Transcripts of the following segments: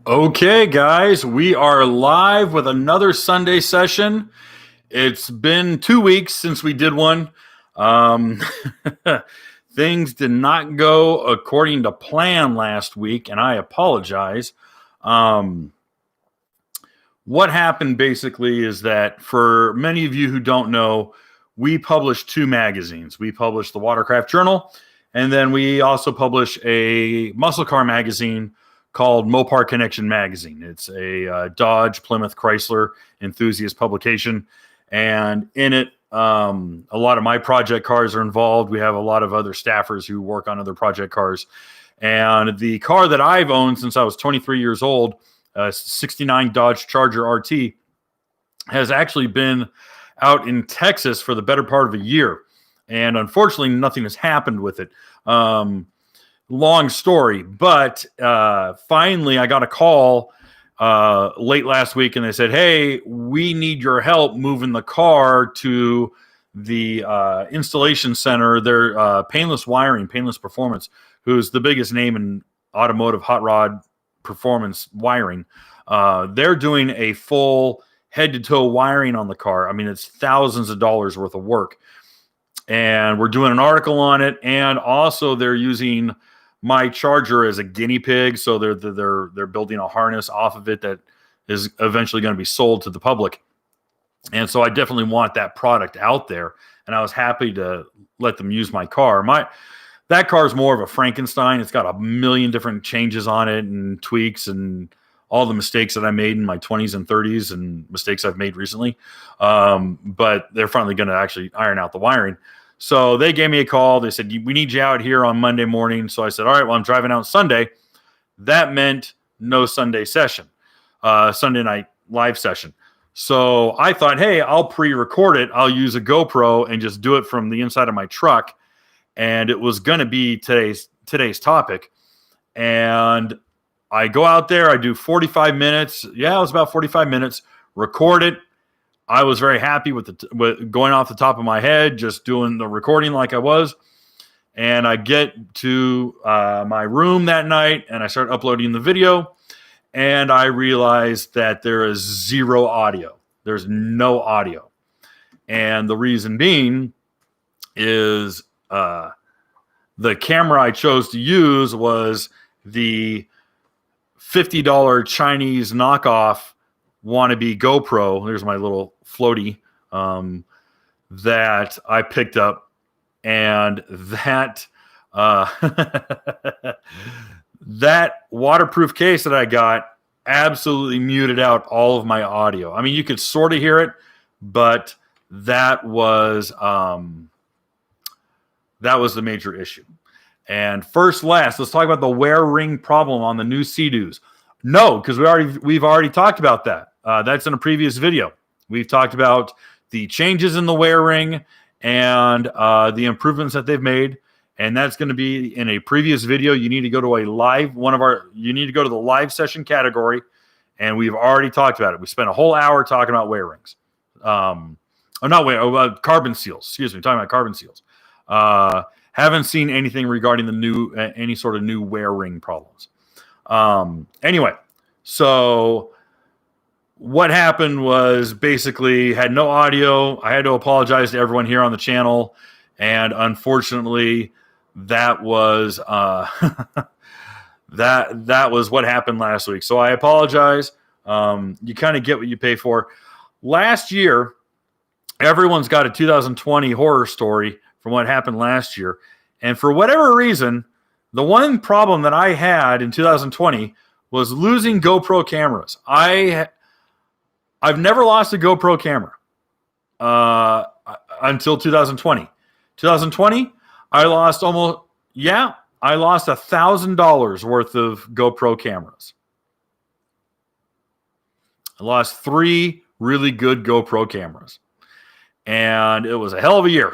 Okay, guys, we are live with another Sunday session. It's been 2 weeks since we did one. Um, things did not go according to plan last week, and I apologize. Um, what happened basically is that for many of you who don't know, we publish two magazines. We publish the Watercraft Journal, and then we also publish a muscle car magazine called Mopar Connection Magazine. It's a Dodge Plymouth Chrysler enthusiast publication, and in it, a lot of my project cars are involved. We have a lot of other staffers who work on other project cars, and the car that I've owned since I was 23 years old, a 69 Dodge Charger RT, has actually been out in Texas for the better part of a year, and unfortunately, nothing has happened with it. Long story, but finally I got a call late last week, and they said, hey, we need your help moving the car to the installation center. They're Painless Wiring, Painless Performance, who's the biggest name in automotive hot rod performance wiring. They're doing a full head-to-toe wiring on the car. I mean, it's thousands of dollars worth of work, and we're doing an article on it, and also they're using my Charger as a guinea pig. So they're building a harness off of it that is eventually going to be sold to the public. And so I definitely want that product out there. And I was happy to let them use my car. That car is more of a Frankenstein. It's got a million different changes on it and tweaks and all the mistakes that I made in my 20s and 30s and mistakes I've made recently. But they're finally going to actually iron out the wiring. So they gave me a call. They said, we need you out here on Monday morning. So I said, all right, well, I'm driving out Sunday. That meant no Sunday session, Sunday night live session. So I thought, hey, I'll pre-record it. I'll use a GoPro and just do it from the inside of my truck. And it was going to be today's topic. And I go out there. I do 45 minutes. Yeah, it was about 45 minutes. Record it. I was very happy with going off the top of my head, just doing the recording like I was. And I get to my room that night, and I start uploading the video, and I realized that there is zero audio. There's no audio. And the reason being is the camera I chose to use was the $50 Chinese knockoff wannabe GoPro. There's my little floaty that I picked up, and that that waterproof case that I got absolutely muted out all of my audio. I mean, you could sort of hear it, but that was the major issue. And last, let's talk about the wear ring problem on the new Sea-Doos. No, because we've already talked about that. That's in a previous video. We've talked about the changes in the wear ring and the improvements that they've made, and that's going to be in a previous video. You need to go to you need to go to the live session category, and we've already talked about it. We spent a whole hour talking about wear rings. Carbon seals. Excuse me, talking about carbon seals. Haven't seen anything regarding the any sort of new wear ring problems. Anyway, so what happened was basically had no audio. I had to apologize to everyone here on the channel, and unfortunately, that was that was what happened last week. So I apologize. You kind of get what you pay for. Last year, everyone's got a 2020 horror story from what happened last year, and for whatever reason, the one problem that I had in 2020 was losing GoPro cameras. I've never lost a GoPro camera until 2020. 2020, I lost $1,000 worth of GoPro cameras. I lost 3 really good GoPro cameras. And it was a hell of a year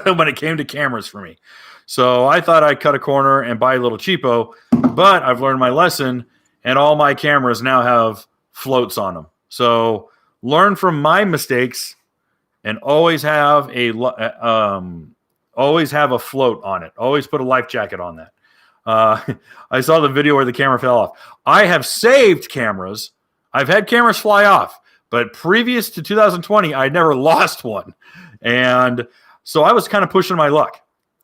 when it came to cameras for me. So I thought I'd cut a corner and buy a little cheapo, but I've learned my lesson, and all my cameras now have floats on them. So learn from my mistakes and always have a float on it. Always put a life jacket on that. I saw the video where the camera fell off. I have saved cameras. I've had cameras fly off, but previous to 2020, I never lost one. And so I was kind of pushing my luck.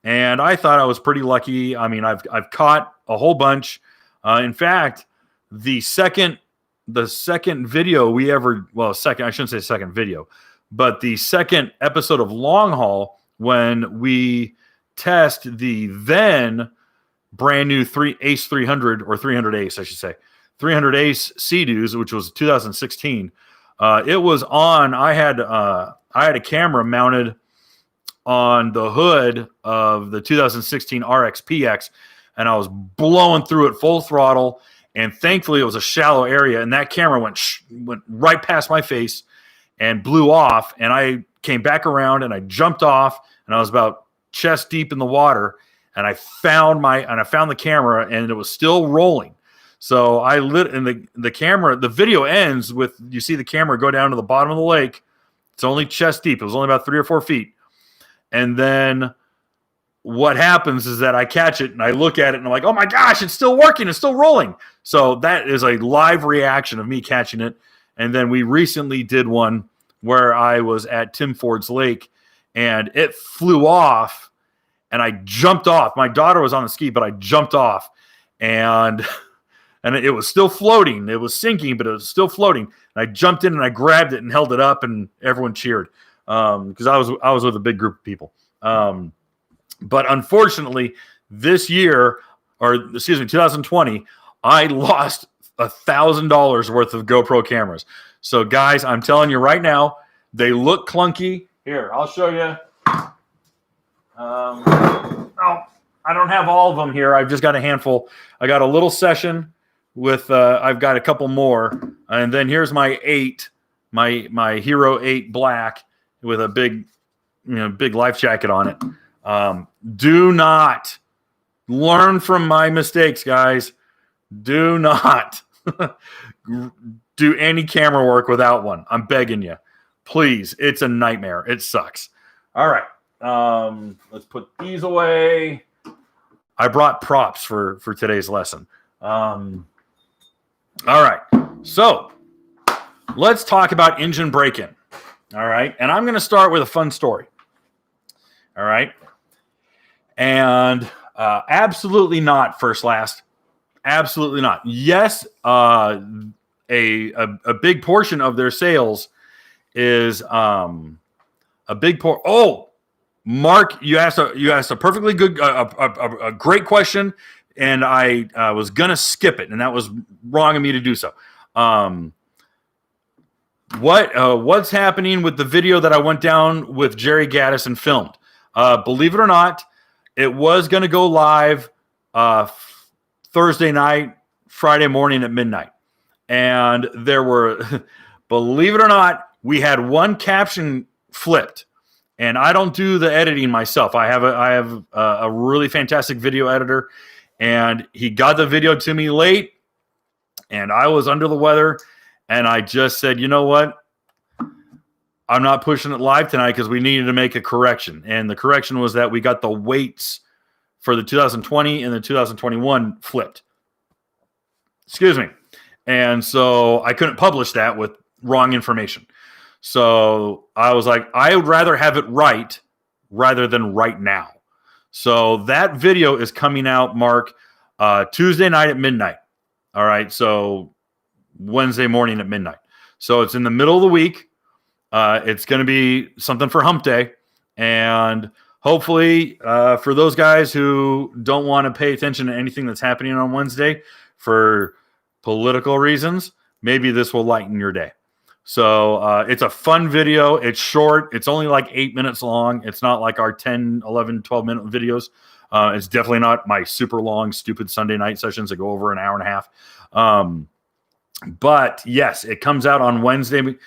And I thought I was pretty lucky. I mean, I've caught a whole bunch. In fact, the second video we ever, I shouldn't say second video, but the second episode of Long Haul, when we test the then brand new Ace 300 or 300 Ace, I should say, 300 Ace Sea-Doos, which was 2016. It was on. I had a camera mounted on the hood of the 2016 RX-PX, and I was blowing through it full throttle. And thankfully, it was a shallow area, and that camera went right past my face and blew off. And I came back around, and I jumped off, and I was about chest deep in the water. And I found the camera, and it was still rolling. So I lit, and the camera. The video ends with, you see the camera go down to the bottom of the lake. It's only chest deep. It was only about 3 or 4 feet. And then what happens is that I catch it and I look at it and I'm like, oh my gosh, it's still working. It's still rolling. So that is a live reaction of me catching it. And then we recently did one where I was at Tim Ford's Lake and it flew off and I jumped off. My daughter was on the ski, but I jumped off and it was still floating. It was sinking, but it was still floating. And I jumped in and I grabbed it and held it up and everyone cheered. Because I was with a big group of people. But unfortunately, this year, 2020, I lost $1,000 worth of GoPro cameras. So, guys, I'm telling you right now, they look clunky. Here, I'll show you. I don't have all of them here. I've just got a handful. I got a little session with. I've got a couple more, and then here's my 8, my Hero 8 Black. With a big life jacket on it. Do not learn from my mistakes, guys. Do not do any camera work without one. I'm begging you. Please. It's a nightmare. It sucks. All right. Let's put these away. I brought props for today's lesson. All right. So let's talk about engine break-in. All right. And I'm going to start with a fun story. All right. And absolutely not first last. Absolutely not. Yes, a big portion of their sales is a big portion. Oh, Mark, you asked a perfectly good, a great question, and I was going to skip it, and that was wrong of me to do so. What's happening with the video that I went down with Jerry Gaddis and filmed? Believe it or not, it was going to go live Thursday night, Friday morning at midnight. And there were, believe it or not, we had one caption flipped. And I don't do the editing myself. I have a really fantastic video editor, and he got the video to me late, and I was under the weather. And I just said, you know what? I'm not pushing it live tonight because we needed to make a correction. And the correction was that we got the weights for the 2020 and the 2021 flipped. Excuse me. And so I couldn't publish that with wrong information. So I was like, I would rather have it right rather than right now. So that video is coming out, Mark, Tuesday night at midnight. All right. So Wednesday morning at midnight. So it's in the middle of the week. It's going to be something for hump day. And hopefully for those guys who don't want to pay attention to anything that's happening on Wednesday for political reasons, maybe this will lighten your day. So it's a fun video. It's short. It's only like 8 minutes long. It's not like our 10, 11, 12-minute videos. It's definitely not my super long, stupid Sunday night sessions that go over an hour and a half. But yes, it comes out on Wednesday.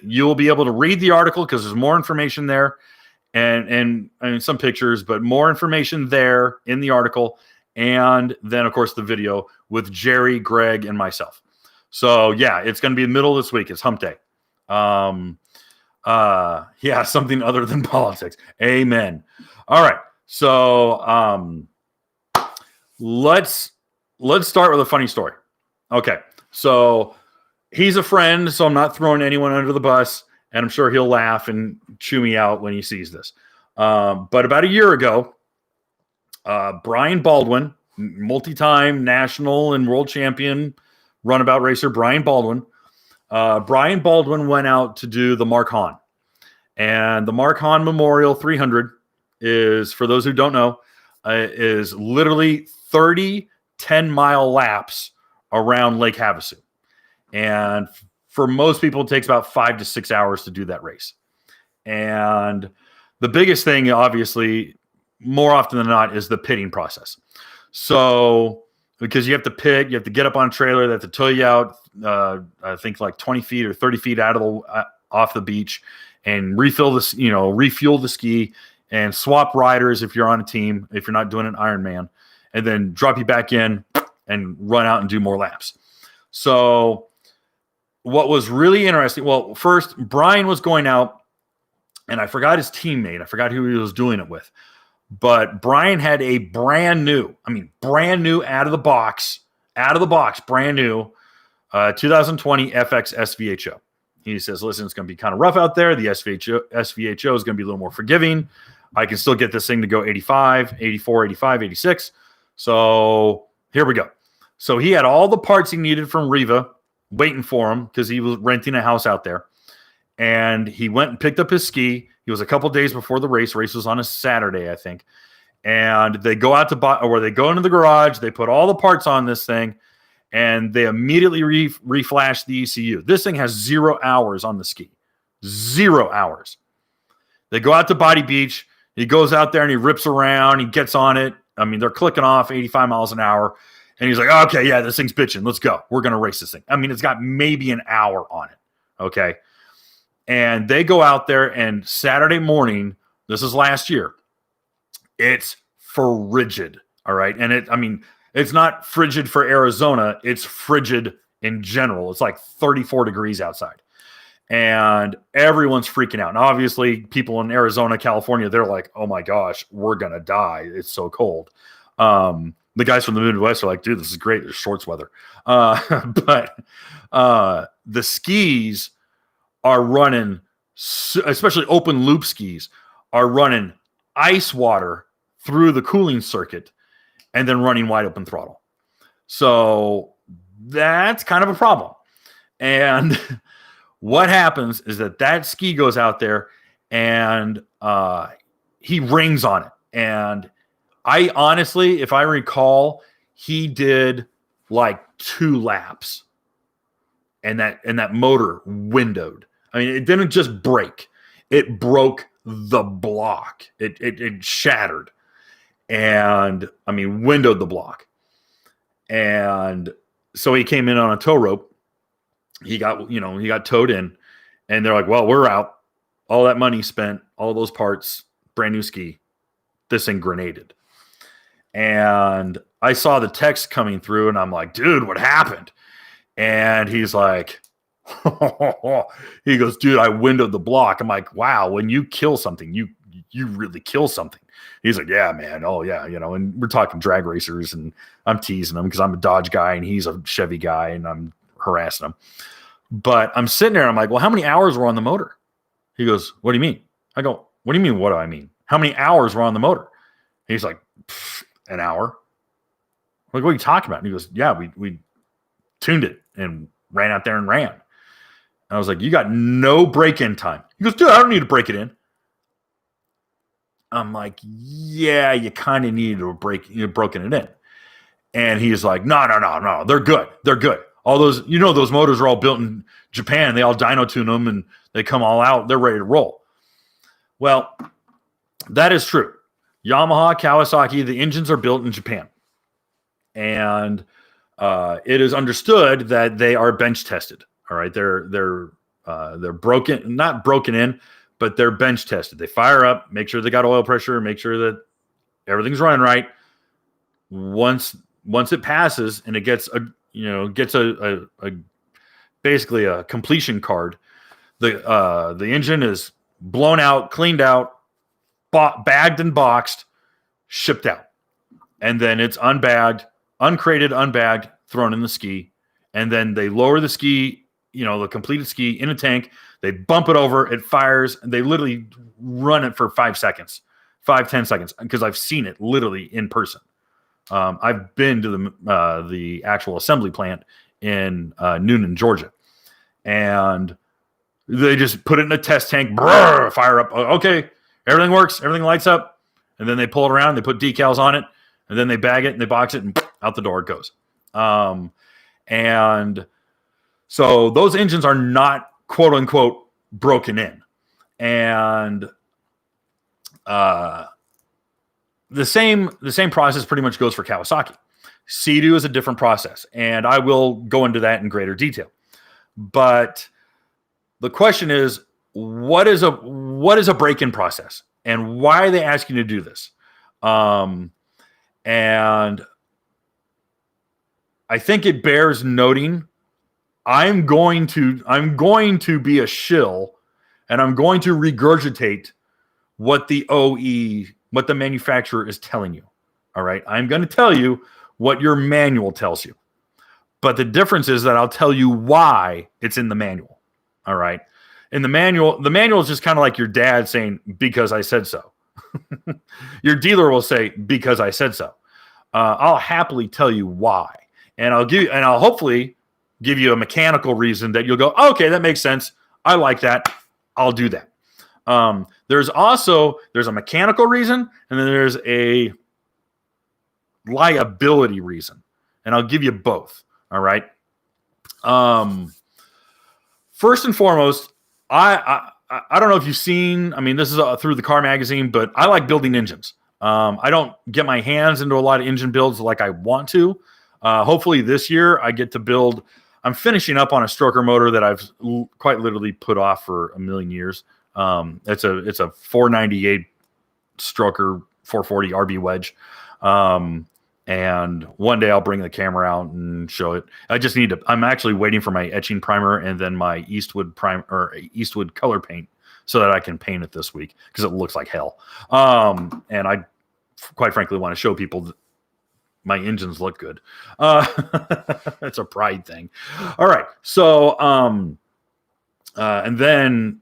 You'll be able to read the article because there's more information there and some pictures, but more information there in the article. And then, of course, the video with Jerry, Greg, and myself. So, yeah, it's going to be the middle of this week. It's hump day. Yeah, something other than politics. Amen. All right. So let's start with a funny story. Okay, so he's a friend, so I'm not throwing anyone under the bus, and I'm sure he'll laugh and chew me out when he sees this. But about a year ago, Brian Baldwin, multi-time national and world champion runabout racer Brian Baldwin went out to do the Mark Hahn. And the Mark Hahn Memorial 300 is, for those who don't know, is literally 30 10-mile laps around Lake Havasu. And for most people, it takes about 5 to 6 hours to do that race. And the biggest thing, obviously, more often than not, is the pitting process. So, because you have to pit, you have to get up on a trailer, they have to tow you out, I think like 20 feet or 30 feet off the beach, and refuel the ski, and swap riders if you're on a team, if you're not doing an Ironman, and then drop you back in and run out and do more laps. So what was really interesting, well, first, Brian was going out, and I forgot his teammate. I forgot who he was doing it with. But Brian had a brand new out of the box, brand new 2020 FX SVHO. He says, listen, it's going to be kind of rough out there. The SVHO is going to be a little more forgiving. I can still get this thing to go 85, 84, 85, 86. So here we go. So he had all the parts he needed from Riva waiting for him because he was renting a house out there. And he went and picked up his ski. He was a couple days before the race. Race was on a Saturday, I think. And they go out to buy, or they go into the garage. They put all the parts on this thing, and they immediately reflash the ECU. This thing has 0 hours on the ski. 0 hours. They go out to Body Beach. He goes out there and he rips around. He gets on it. I mean, they're clicking off 85 miles an hour. And he's like, okay, yeah, this thing's bitching. Let's go. We're going to race this thing. I mean, it's got maybe an hour on it. Okay. And they go out there, and Saturday morning, this is last year, it's frigid. All right. And it's not frigid for Arizona. It's frigid in general. It's like 34 degrees outside. And everyone's freaking out. And obviously, people in Arizona, California, they're like, oh my gosh, we're going to die. It's so cold. The guys from the Midwest are like, dude, this is great. There's shorts weather. But the skis are running, especially open loop skis, are running ice water through the cooling circuit and then running wide open throttle. So that's kind of a problem. And what happens is that ski goes out there and he rings on it. And I honestly, if I recall, he did like 2 laps and that motor windowed. I mean, it didn't just break. It broke the block. It shattered. And, I mean, windowed the block. And so he came in on a tow rope. He got towed in. And they're like, well, we're out. All that money spent, all those parts, brand new ski. This thing grenaded. And I saw the text coming through, and I'm like, dude, what happened? And he's like, he goes, dude, I windowed the block. I'm like, wow, when you kill something, you really kill something. He's like, yeah, man. Oh yeah. And we're talking drag racers, and I'm teasing him because I'm a Dodge guy and he's a Chevy guy, and I'm harassing him. But I'm sitting there and I'm like, well, how many hours were on the motor? He goes, what do you mean? I go, what do you mean? What do I mean? How many hours were on the motor? He's like, an hour. I'm like, what are you talking about? And he goes, yeah, we tuned it and ran out there and ran. I was like, you got no break-in time. He goes, dude, I don't need to break it in. I'm like, yeah, you kind of needed to broken it in. And he's like, no, they're good. They're good. All those, those motors are all built in Japan. They all dyno tune them and they come all out. They're ready to roll. Well, that is true. Yamaha, Kawasaki, the engines are built in Japan. And it is understood that they are bench tested. All right, they're broken, not broken in, but they're bench tested. They fire up, make sure they got oil pressure, make sure that everything's running right. Once it passes and it gets basically a completion card, the engine is blown out, cleaned out, bagged and boxed, shipped out. and then it's unbagged, uncrated, unbagged, thrown in the ski, and then they lower the ski, the completed ski in a tank. They bump it over, it fires, and they literally run it for 5 seconds, 5-10 seconds, because I've seen it literally in person. I've been to the actual assembly plant in Noonan, Georgia, and they just put it in a test tank, fire up. Okay, everything works, everything lights up, and then they pull it around, they put decals on it, and then they bag it and they box it, and out the door it goes. And so those engines are not quote unquote broken in, and the same process pretty much goes for Kawasaki. Sea-Doo is a different process, and I will go into that in greater detail. But the question is, what is a break-in process, and why are they asking you to do this? And I think it bears noting. I'm going to be a shill, and I'm going to regurgitate what the manufacturer is telling you. All right. I'm going to tell you what your manual tells you. But the difference is that I'll tell you why it's in the manual. All right. In the manual is just kind of like your dad saying, because I said so. Your dealer will say, because I said so. I'll happily tell you why. And I'll hopefully give you a mechanical reason that you'll go, okay, that makes sense. I like that. I'll do that. There's a mechanical reason, and then there's a liability reason, and I'll give you both. All right. First and foremost, I don't know if you've seen. I mean, this is through the car magazine, but I like building engines. I don't get my hands into a lot of engine builds like I want to. Hopefully this year I get to build. I'm finishing up on a stroker motor that I've quite literally put off for a million years. It's a 498 stroker 440 RB wedge. And one day I'll bring the camera out and show it. I'm actually waiting for my etching primer and then my Eastwood color paint so that I can paint it this week because it looks like hell. And I quite frankly want to show people that my engines look good. It's a pride thing. All right. So, and then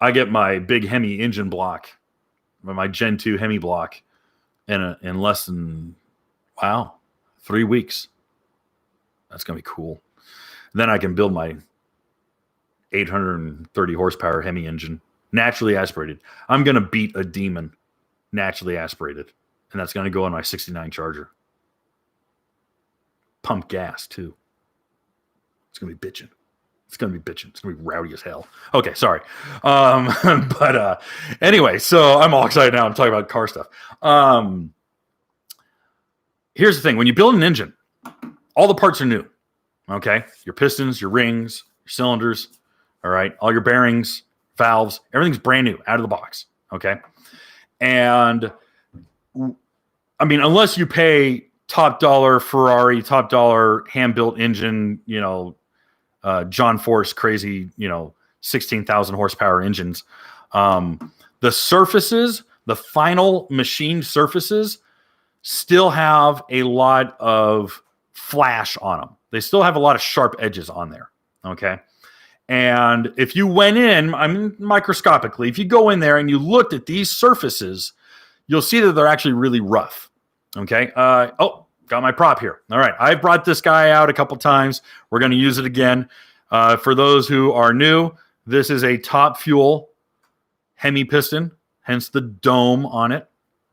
I get my big Hemi engine block, my Gen 2 Hemi block in less than, 3 weeks. That's going to be cool. Then I can build my 830 horsepower Hemi engine, naturally aspirated. I'm going to beat a demon, naturally aspirated. And that's going to go in my 69 Charger. Pump gas too. It's gonna be bitching. It's gonna be rowdy as hell. Okay, sorry. But anyway, so I'm all excited now. I'm talking about car stuff. Here's the thing: when you build an engine, all the parts are new. Okay, your pistons, your rings, your cylinders. All right, all your bearings, valves, everything's brand new out of the box. Okay, and I mean, unless you pay top dollar Ferrari, top dollar hand-built engine, John Force crazy, 16,000 horsepower engines. The surfaces, the final machined surfaces still have a lot of flash on them. They still have a lot of sharp edges on there. Okay. And if you went in, microscopically, if you go in there and you looked at these surfaces, you'll see that they're actually really rough. Okay. Got my prop here. All right. I brought this guy out a couple times. We're going to use it again. For those who are new, this is a Top Fuel Hemi piston, hence the dome on it.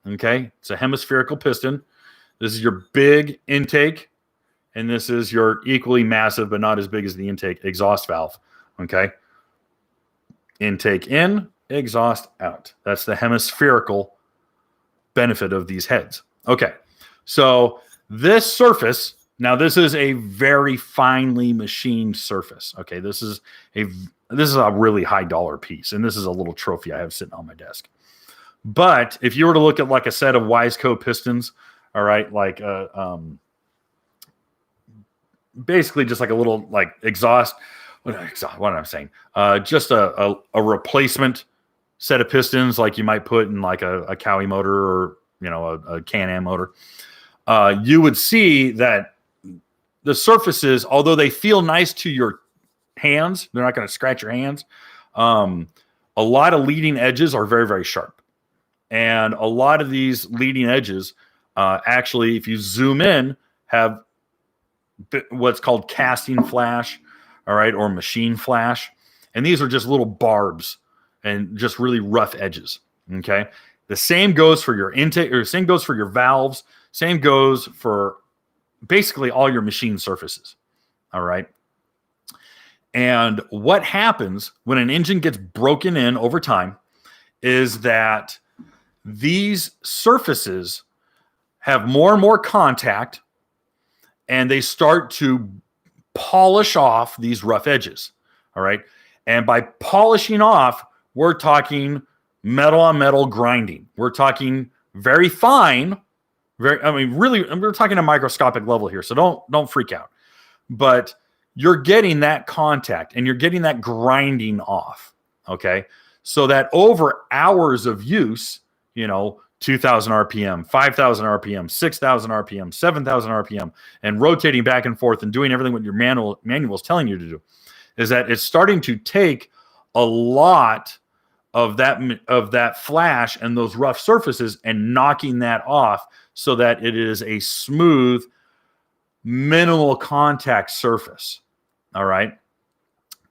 Okay. It's a hemispherical piston. This is your big intake, and this is your equally massive, but not as big as the intake exhaust valve. Okay. Intake in, exhaust out. That's the hemispherical benefit of these heads. Okay. So this surface, now this is a very finely machined surface. Okay. This is a really high dollar piece, and this is a little trophy I have sitting on my desk. But if you were to look at like a set of Wiseco pistons, all right, like basically just like a little like exhaust. What am I saying? Just a replacement set of pistons like you might put in like a Cowie motor or a Can-Am motor. you would see that the surfaces, although they feel nice to your hands, they're not going to scratch your hands. A lot of leading edges are very, very sharp. And a lot of these leading edges, actually, if you zoom in, have what's called casting flash, all right, or machine flash. And these are just little barbs and just really rough edges, okay? The same goes for your intake, or same goes for your valves, same goes for basically all your machine surfaces, all right? And what happens when an engine gets broken in over time is that these surfaces have more and more contact, and they start to polish off these rough edges, all right? And by polishing off, we're talking metal on metal grinding. We're talking very fine, really, we're talking a microscopic level here, so don't freak out. But you're getting that contact and you're getting that grinding off, okay? So that over hours of use, 2,000 RPM, 5,000 RPM, 6,000 RPM, 7,000 RPM, and rotating back and forth and doing everything what your manual is telling you to do, is that it's starting to take a lot of that flash and those rough surfaces and knocking that off so that it is a smooth, minimal contact surface. All right.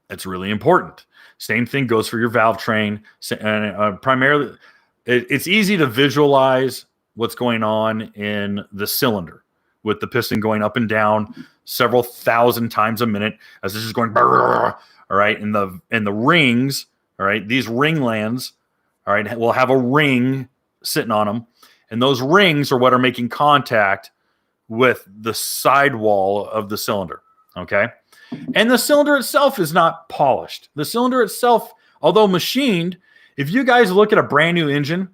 That's really important. Same thing goes for your valve train. And primarily, it's easy to visualize what's going on in the cylinder with the piston going up and down several thousand times a minute as this is going, all right. And the rings, all right, these ringlands, all right, will have a ring sitting on them. And those rings are what are making contact with the sidewall of the cylinder. Okay. And the cylinder itself is not polished. The cylinder itself, although machined, if you guys look at a brand new engine,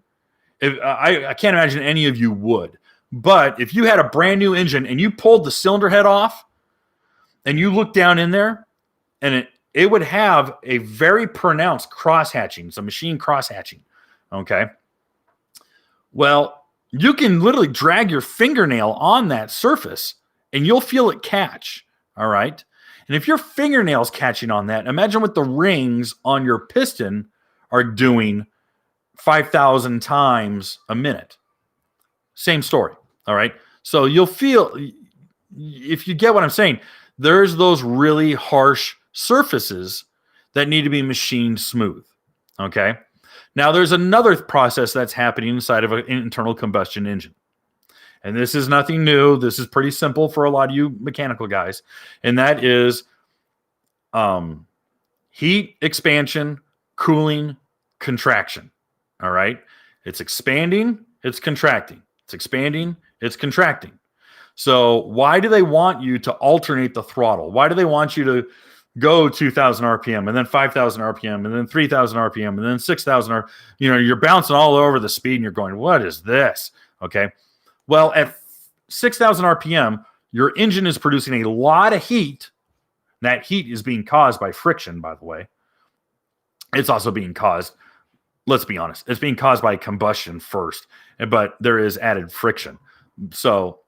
I can't imagine any of you would, but if you had a brand new engine and you pulled the cylinder head off and you look down in there, and it would have a very pronounced cross hatching. It's a machine cross hatching. Okay. Well, you can literally drag your fingernail on that surface and you'll feel it catch. All right. And if your fingernail's catching on that, imagine what the rings on your piston are doing 5,000 times a minute. Same story. All right. So you'll feel, if you get what I'm saying, there's those really harsh surfaces that need to be machined smooth. Okay. Now there's another process that's happening inside of an internal combustion engine. And this is nothing new. This is pretty simple for a lot of you mechanical guys. And that is heat, expansion, cooling, contraction. All right. It's expanding. It's contracting. It's expanding. It's contracting. So why do they want you to alternate the throttle? Why do they want you to go 2,000 RPM and then 5,000 RPM and then 3,000 RPM and then 6,000 RPM? You're bouncing all over the speed and you're going, what is this? Okay. Well, at 6,000 RPM, your engine is producing a lot of heat. That heat is being caused by friction, by the way. It's also being caused, let's be honest, it's being caused by combustion first, but there is added friction. So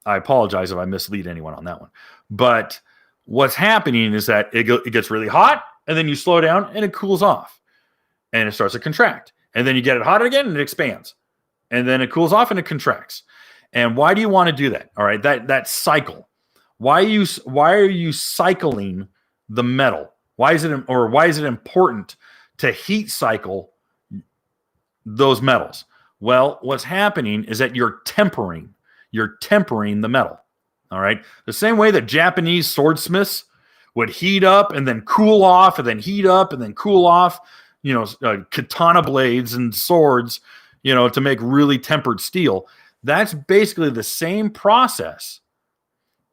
I apologize if I mislead anyone on that one. But what's happening is that it gets really hot, and then you slow down, and it cools off, and it starts to contract. And then you get it hot again, and it expands. And then it cools off, and it contracts. And why do you want to do that? All right, that cycle. Why are you cycling the metal? Why is it important to heat cycle those metals? Well, what's happening is that you're tempering the metal. All right, the same way that Japanese swordsmiths would heat up and then cool off, and then heat up and then cool off. Katana blades and swords, to make really tempered steel. That's basically the same process.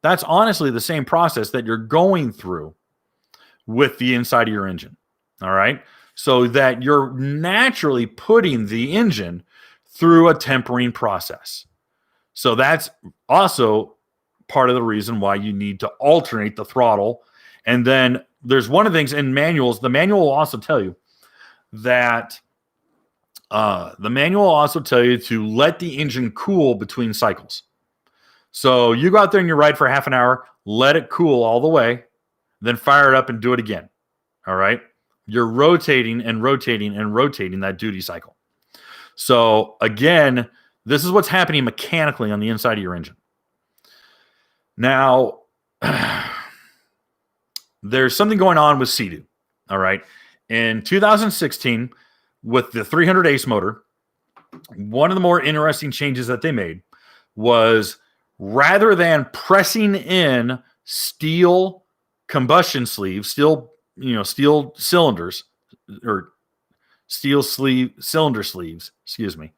That's honestly the same process that you're going through with the inside of your engine. All right. So that you're naturally putting the engine through a tempering process. So that's also part of the reason why you need to alternate the throttle. And then there's one of the things in manuals, the manual will also tell you that to let the engine cool between cycles. So you go out there and you ride for half an hour, let it cool all the way, then fire it up and do it again. All right. You're rotating and rotating and rotating that duty cycle. So again, this is what's happening mechanically on the inside of your engine. Now, there's something going on with Sea-Doo. All right. In 2016, with the 300 Ace motor, one of the more interesting changes that they made was rather than pressing in steel combustion sleeves, steel cylinders or steel cylinder sleeves, excuse me.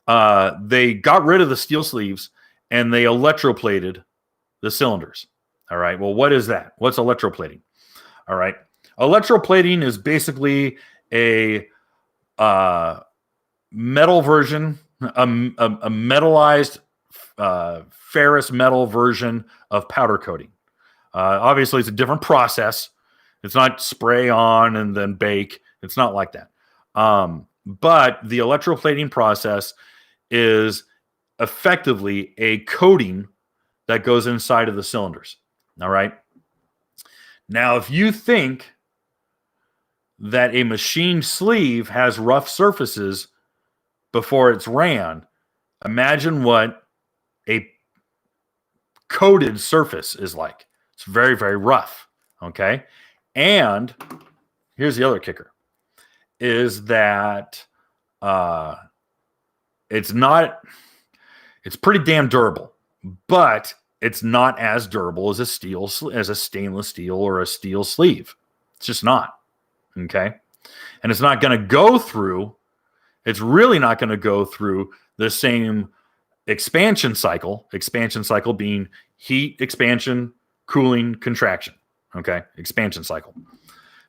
They got rid of the steel sleeves and they electroplated the cylinders. All right. Well, what is that? What's electroplating? All right. Electroplating is basically a metal version, a metallized ferrous metal version of powder coating. Obviously, it's a different process. It's not spray on and then bake. It's not like that. But the electroplating process is effectively a coating that goes inside of the cylinders. All right. Now, if you think that a machined sleeve has rough surfaces before it's ran, imagine what a coated surface is like. It's very, very rough. Okay. And here's the other kicker is that it's pretty damn durable, but it's not as durable as a stainless steel or a steel sleeve. It's just not. Okay. And it's not going to go through, it's really not going to go through the same expansion cycle being heat, expansion, cooling, contraction. Okay. Expansion cycle.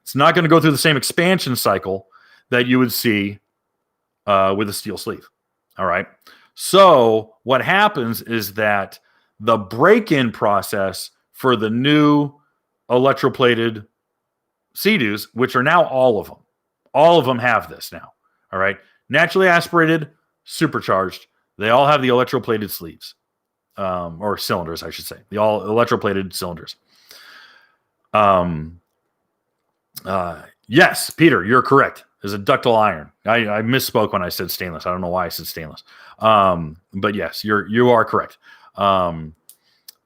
It's not going to go through the same expansion cycle that you would see with a steel sleeve. All right. So what happens is that the break-in process for the new electroplated Sea-Doos, which are now all of them have this now. All right. Naturally aspirated, supercharged. They all have the electroplated sleeves, or cylinders, I should say. The all electroplated cylinders. Yes, Peter, you're correct. There's a ductile iron. I misspoke when I said stainless. I don't know why I said stainless. But yes, you are correct.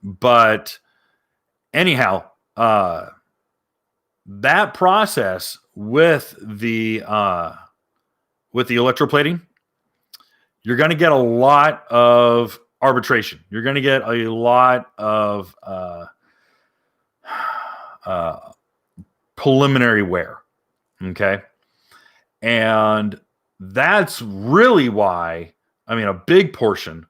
But anyhow, that process with the electroplating, you're going to get a lot of arbitration. You're going to get a lot of preliminary wear. Okay. And that's really why, a big portion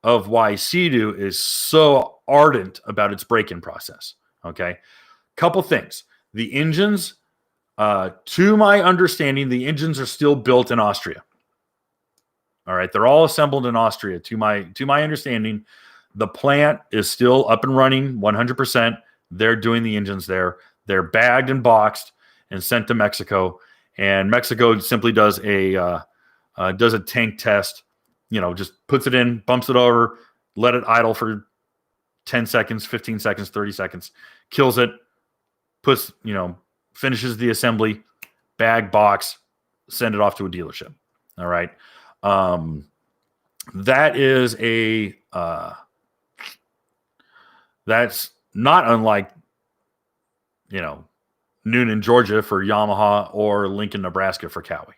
of why Sea-Doo is so ardent about its break-in process. Okay. Couple things. The engines, to my understanding, the engines are still built in Austria. All right. They're all assembled in Austria. To my understanding, the plant is still up and running 100%. They're doing the engines there. They're bagged and boxed and sent to Mexico. And Mexico simply does a tank test, just puts it in, bumps it over, let it idle for 10 seconds, 15 seconds, 30 seconds, kills it, finishes the assembly, bag, box, send it off to a dealership. All right. That is that's not unlike, Noonan, Georgia for Yamaha or Lincoln, Nebraska for Cowie.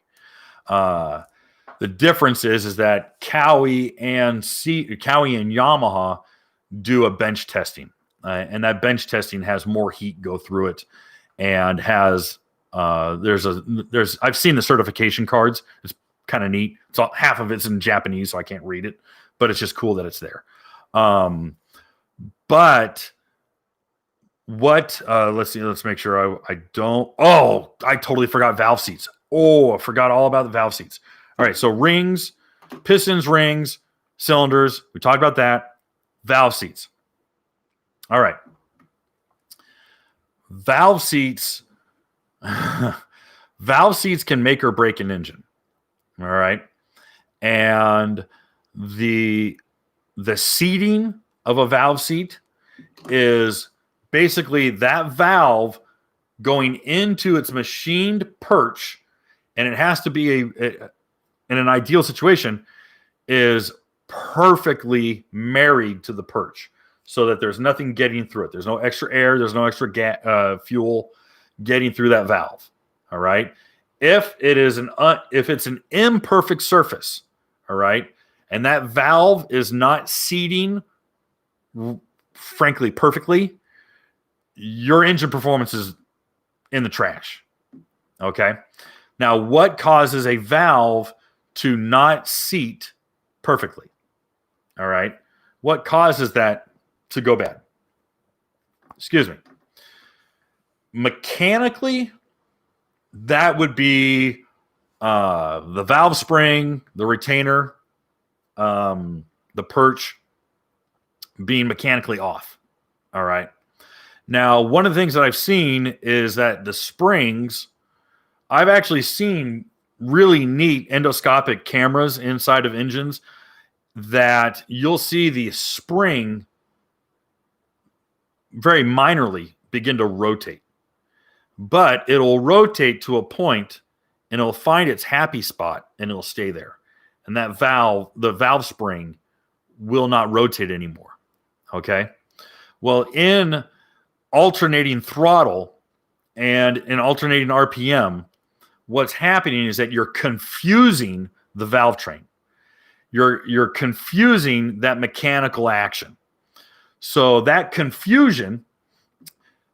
The difference is that Cowie and Yamaha do a bench testing, and that bench testing has more heat go through it, and has I've seen the certification cards. It's kind of neat. It's half of it's in Japanese, so I can't read it, but it's just cool that it's there. But what? Let's see. Let's make sure I don't. Oh, I totally forgot valve seats. Oh, I forgot all about the valve seats. All right, so rings, pistons, rings, cylinders. We talked about that. Valve seats. All right. Valve seats. Valve seats can make or break an engine. All right, and the seating of a valve seat is basically that valve going into its machined perch, and it has to be in an ideal situation, is perfectly married to the perch so that there's nothing getting through it. There's no extra air. There's no extra fuel getting through that valve. All right. If it's an imperfect surface, all right, and that valve is not seating, frankly, perfectly, your engine performance is in the trash. Okay. Now, what causes a valve to not seat perfectly? All right. What causes that to go bad? Excuse me. Mechanically, that would be the valve spring, the retainer, the perch being mechanically off. All right. Now, one of the things that I've seen is that the springs, I've actually seen really neat endoscopic cameras inside of engines that you'll see the spring very minorly begin to rotate. But it'll rotate to a point and it'll find its happy spot and it'll stay there. And that valve, the valve spring, will not rotate anymore. Okay? Well, in alternating throttle and in alternating RPM, what's happening is that you're confusing the valve train. You're confusing that mechanical action. So that confusion,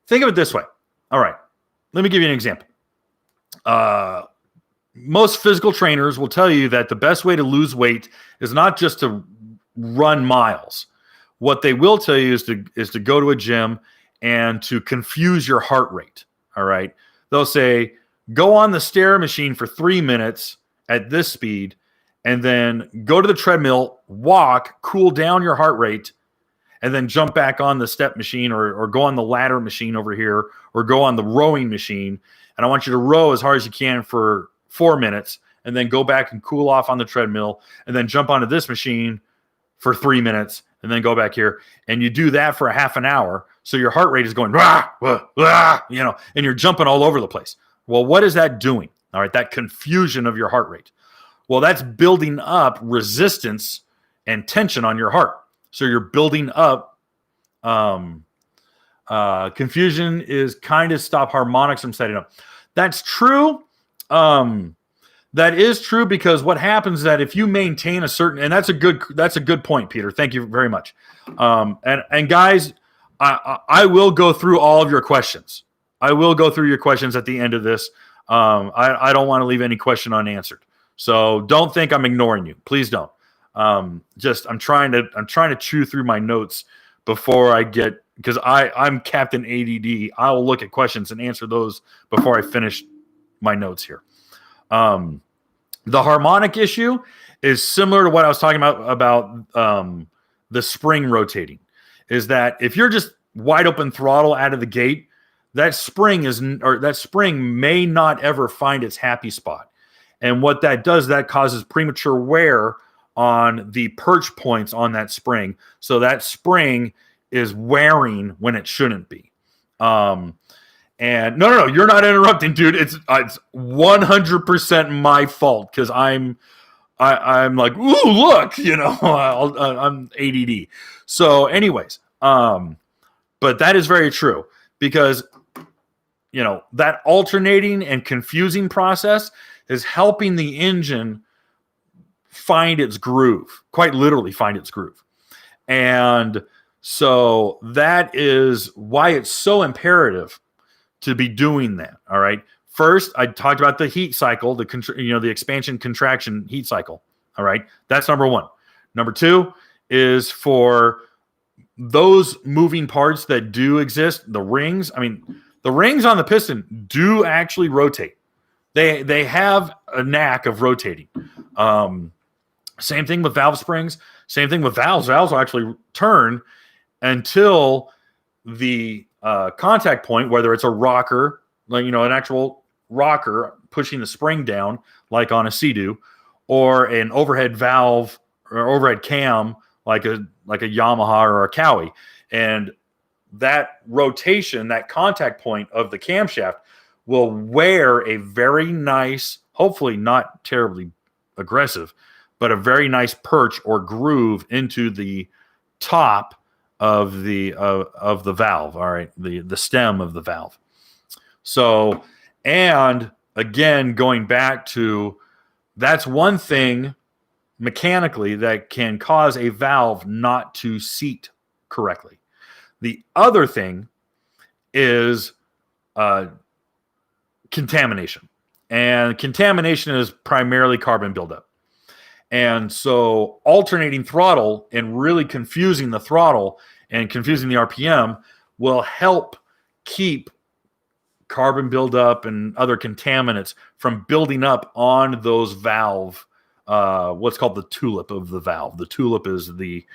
think of it this way. All right, let me give you an example. Most physical trainers will tell you that the best way to lose weight is not just to run miles. What they will tell you is to go to a gym and to confuse your heart rate. All right. They'll say, go on the stair machine for 3 minutes at this speed, and then go to the treadmill, walk, cool down your heart rate, and then jump back on the step machine or go on the ladder machine over here or go on the rowing machine. And I want you to row as hard as you can for 4 minutes and then go back and cool off on the treadmill and then jump onto this machine for 3 minutes and then go back here. And you do that for a half an hour. So your heart rate is going, rah, rah, rah, and you're jumping all over the place. Well, what is that doing? All right, that confusion of your heart rate. Well, that's building up resistance and tension on your heart. So you're building up confusion is kind of stop harmonics from setting up. That's true. That is true because what happens is that if you maintain a certain, and that's a good point, Peter. Thank you very much. And guys, I will go through all of your questions. I will go through your questions at the end of this. I don't want to leave any question unanswered. So don't think I'm ignoring you. Please don't. I'm trying to chew through my notes before I get, because I'm Captain ADD. I will look at questions and answer those before I finish my notes here. The harmonic issue is similar to what I was talking about the spring rotating. Is that if you're just wide open throttle out of the gate, that spring may not ever find its happy spot. And what that does, that causes premature wear on the perch points on that spring. So that spring is wearing when it shouldn't be. And no, you're not interrupting, dude. It's 100% my fault because I'm like, ooh, look, I'm ADD. So anyways, but that is very true because, that alternating and confusing process is helping the engine find its groove, quite literally find its groove. And so that is why it's so imperative to be doing that. All right. First, I talked about the heat cycle, the expansion contraction heat cycle. All right. That's number one. Number two is for those moving parts that do exist, the rings. I mean, the rings on the piston do actually rotate. They have a knack of rotating. Same thing with valve springs. Same thing with valves. Valves will actually turn until the contact point, whether it's a rocker, like an actual rocker pushing the spring down, like on a Sea-Doo, or an overhead valve or overhead cam, like a Yamaha or a Cowie. And that rotation, that contact point of the camshaft will wear a very nice, hopefully not terribly aggressive, but a very nice perch or groove into the top of the valve. All right, the stem of the valve. So, and again, going back to, that's one thing mechanically that can cause a valve not to seat correctly. The other thing is contamination. And contamination is primarily carbon buildup. And so alternating throttle and really confusing the throttle and confusing the RPM will help keep carbon buildup and other contaminants from building up on those valve, what's called the tulip of the valve. The tulip is the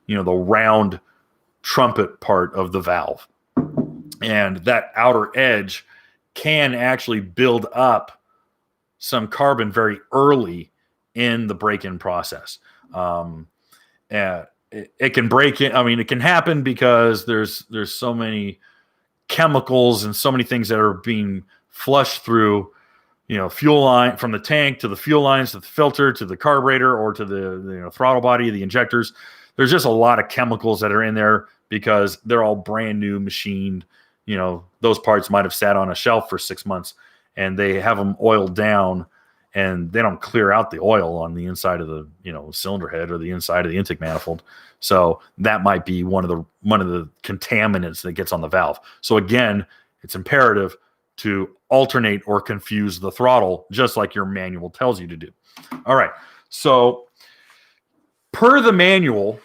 round trumpet part of the valve. And that outer edge can actually build up some carbon very early in the break-in process. And it can break in. I mean, it can happen because there's so many chemicals and so many things that are being flushed through, fuel line, from the tank to the fuel lines to the filter to the carburetor or to the throttle body, the injectors. There's just a lot of chemicals that are in there because they're all brand new machined. Those parts might have sat on a shelf for 6 months and they have them oiled down and they don't clear out the oil on the inside of the, cylinder head or the inside of the intake manifold. So that might be one of the contaminants that gets on the valve. So again, it's imperative to alternate or confuse the throttle, just like your manual tells you to do. All right. So per the manual,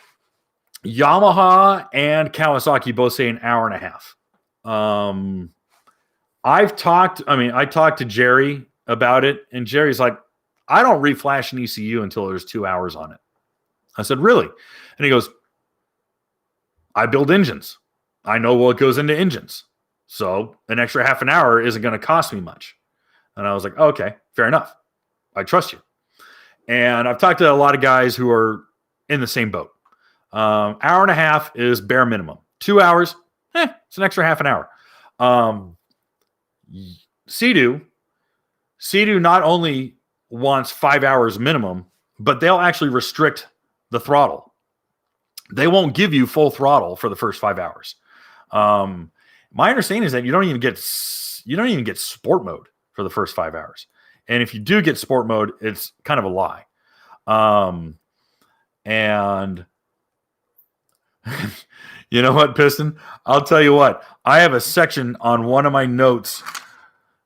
Yamaha and Kawasaki both say an hour and a half. I talked to Jerry about it, and Jerry's like, I don't reflash an ECU until there's 2 hours on it. I said, really? And he goes, I build engines. I know what goes into engines. So an extra half an hour isn't going to cost me much. And I was like, okay, fair enough. I trust you. And I've talked to a lot of guys who are in the same boat. Hour and a half is bare minimum. 2 hours, it's an extra half an hour. Sea-Doo not only wants 5 hours minimum, but they'll actually restrict the throttle. They won't give you full throttle for the first 5 hours. My understanding is that you don't even get sport mode for the first 5 hours. And if you do get sport mode, it's kind of a lie. And you know what, Piston? I'll tell you what. I have a section on one of my notes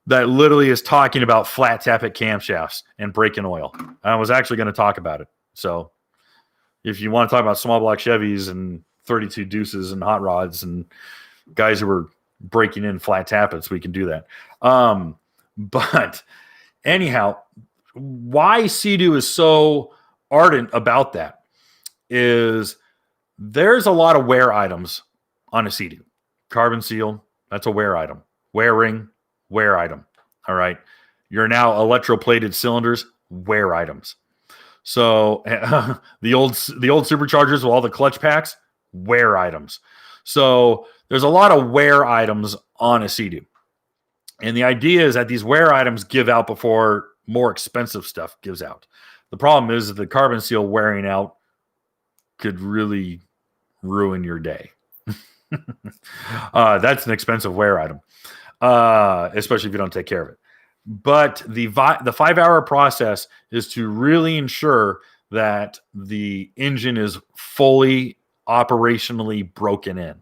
that literally is talking about flat tappet camshafts and break-in oil. I was actually going to talk about it. So if you want to talk about small block Chevys and 32 deuces and hot rods and guys who are breaking in flat tappets, we can do that. But anyhow, why Sea-Doo is so ardent about that is there's a lot of wear items on a Sea-Doo. Carbon seal, that's a wear item. Wear ring, wear item. All right. You're now electroplated cylinders, wear items. So the old superchargers with all the clutch packs, wear items. So there's a lot of wear items on a Sea-Doo. And the idea is that these wear items give out before more expensive stuff gives out. The problem is that the carbon seal wearing out could really ruin your day. That's an expensive wear item, especially if you don't take care of it. But the 5 hour process is to really ensure that the engine is fully operationally broken in.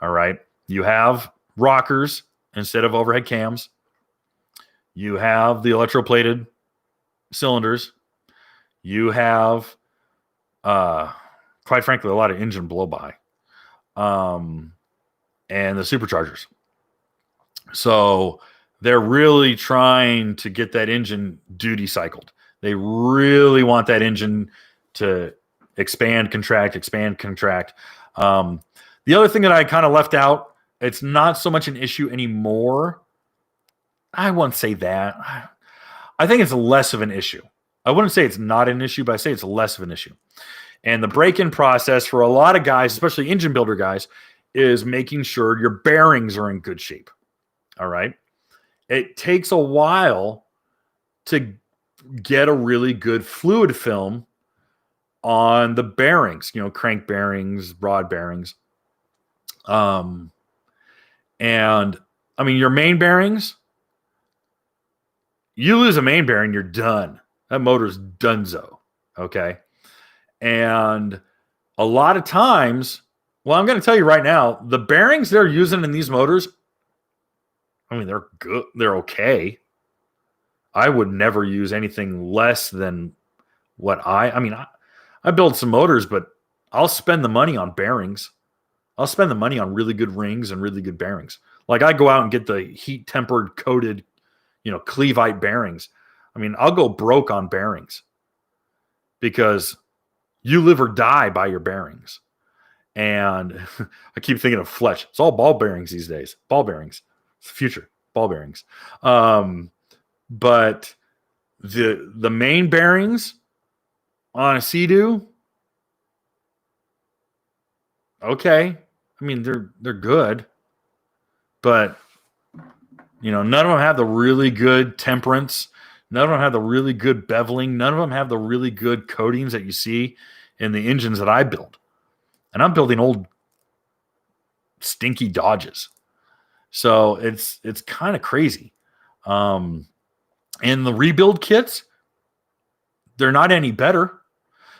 All right. You have rockers instead of overhead cams. You have the electroplated cylinders. You have, quite frankly, a lot of engine blow-by. And the superchargers. So they're really trying to get that engine duty cycled. They really want that engine to expand, contract. The other thing that I kind of left out, it's not so much an issue anymore. I wouldn't say that. I think it's less of an issue. I wouldn't say it's not an issue, but I say it's less of an issue. And the break-in process for a lot of guys, especially engine builder guys, is making sure your bearings are in good shape. All right. It takes a while to get a really good fluid film on the bearings, crank bearings, rod bearings. And I mean, your main bearings, you lose a main bearing, you're done. That motor's donezo. Okay. And a lot of times, well, I'm going to tell you right now, the bearings they're using in these motors, I mean, they're good. They're okay. I would never use anything less than what I build some motors, but I'll spend the money on bearings. I'll spend the money on really good rings and really good bearings. Like I go out and get the heat tempered coated, Cleveite bearings. I mean, I'll go broke on bearings because you live or die by your bearings. And I keep thinking of Fletch. It's all ball bearings these days. Ball bearings. It's the future. Ball bearings. But the main bearings on a Sea-Doo, okay. I mean, they're good, but none of them have the really good temperance. None of them have the really good beveling. None of them have the really good coatings that you see in the engines that I build. And I'm building old stinky Dodges. So it's kind of crazy. And the rebuild kits, they're not any better.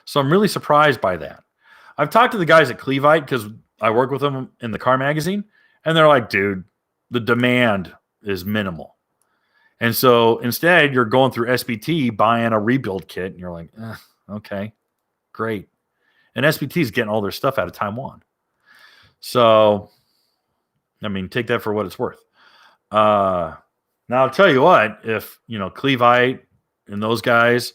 So I'm really surprised by that. I've talked to the guys at Cleveite because I work with them in the car magazine, and they're like, dude, the demand is minimal. And so instead, you're going through SBT buying a rebuild kit, and you're like, okay, great. And SBT is getting all their stuff out of Taiwan. So, I mean, take that for what it's worth. Now, I'll tell you what, if, Cleveite and those guys,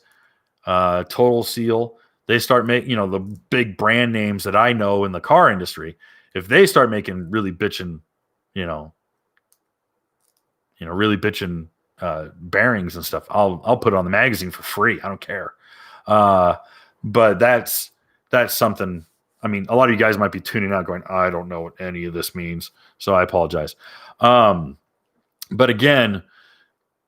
Total Seal, they start making, the big brand names that I know in the car industry, if they start making really bitching, really bitching bearings and stuff, I'll put it on the magazine for free. I don't care. But that's something. I mean, a lot of you guys might be tuning out going, I don't know what any of this means. So I apologize. But again,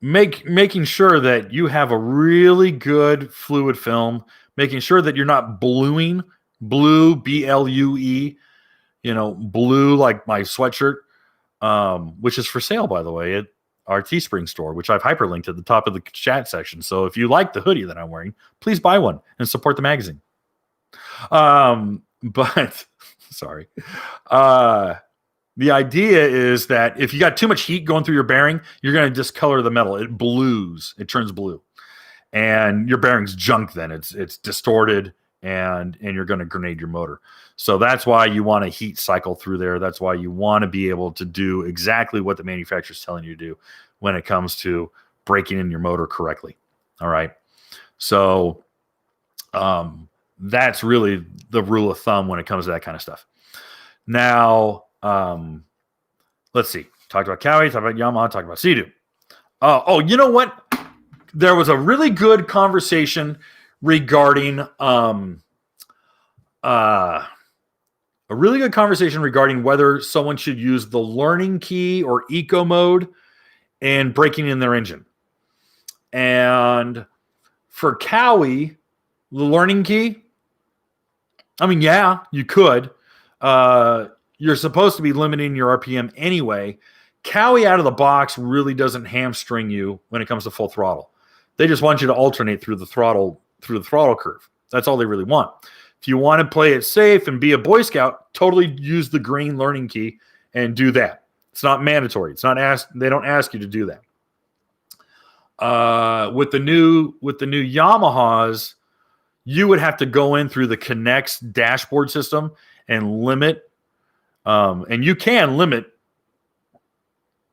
making sure that you have a really good fluid film, making sure that you're not bluing, blue, B-L-U-E, blue like my sweatshirt, which is for sale, by the way, at our Teespring store, which I've hyperlinked at the top of the chat section. So if you like the hoodie that I'm wearing, please buy one and support the magazine. But sorry. The idea is that if you got too much heat going through your bearing, you're going to discolor the metal. It blues. It turns blue. And your bearing's junk then. It's distorted, and you're going to grenade your motor. So that's why you want to heat cycle through there. That's why you want to be able to do exactly what the manufacturer's telling you to do when it comes to breaking in your motor correctly. All right. So that's really the rule of thumb when it comes to that kind of stuff. Now, let's see. Talked about Cowie, talked about Yamaha, talked about Sea-Doo. Oh, you know what? There was a really good conversation regarding whether someone should use the learning key or eco mode in breaking in their engine. And for Cowie, the learning key, I mean, yeah, you could. You're supposed to be limiting your RPM anyway. Cowie out of the box really doesn't hamstring you when it comes to full throttle. They just want you to alternate through the throttle curve. That's all they really want. If you want to play it safe and be a Boy Scout, totally use the green learning key and do that. It's not mandatory. It's not they don't ask you to do that. With the new Yamahas, you would have to go in through the Connects dashboard system and limit, and you can limit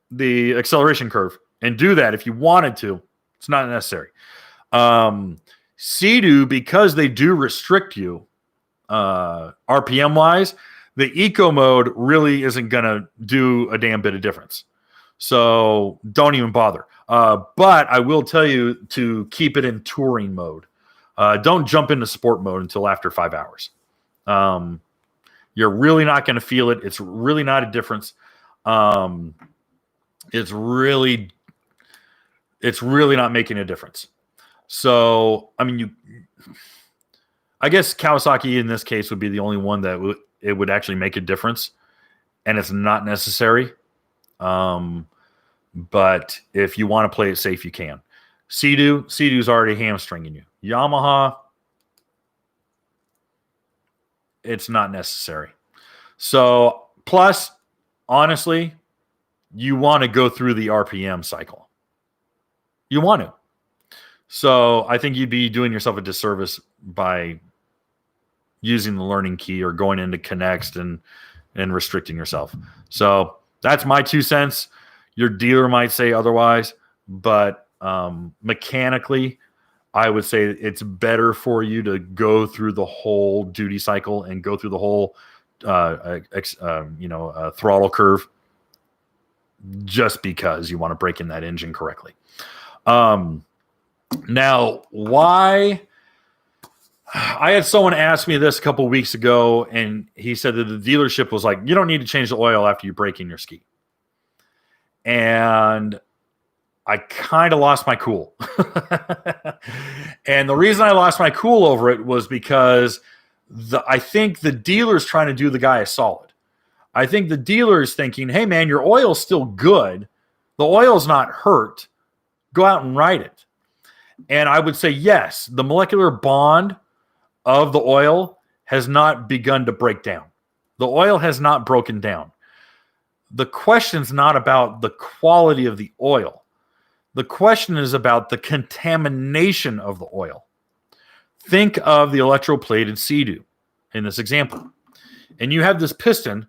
the acceleration curve and do that if you wanted to. It's not necessary. Sea-Doo, because they do restrict you RPM wise, the eco mode really isn't going to do a damn bit of difference. So don't even bother. But I will tell you to keep it in touring mode. Don't jump into sport mode until after 5 hours. You're really not going to feel it. It's really not a difference. It's really not making a difference. So, I mean, I guess Kawasaki in this case would be the only one that it would actually make a difference, and it's not necessary. But if you want to play it safe, you can. Sea-Doo's already hamstringing you. Yamaha, it's not necessary. So, plus, honestly, you want to go through the RPM cycle. You want to. So, I think you'd be doing yourself a disservice by using the learning key or going into Connect and restricting yourself. So, that's my 2 cents. Your dealer might say otherwise, but mechanically, I would say it's better for you to go through the whole duty cycle and go through the whole throttle curve, just because you want to break in that engine correctly. Now, why? I had someone ask me this a couple of weeks ago, and he said that the dealership was like, you don't need to change the oil after you break in your ski. And I kind of lost my cool. And the reason I lost my cool over it was because I think the dealer's trying to do the guy a solid. I think the dealer's thinking, hey, man, your oil's still good. The oil's not hurt. Go out and ride it. And I would say, yes, the molecular bond of the oil has not begun to break down. The oil has not broken down. The question's not about the quality of the oil. The question is about the contamination of the oil. Think of the electroplated Sea-Doo in this example. And you have this piston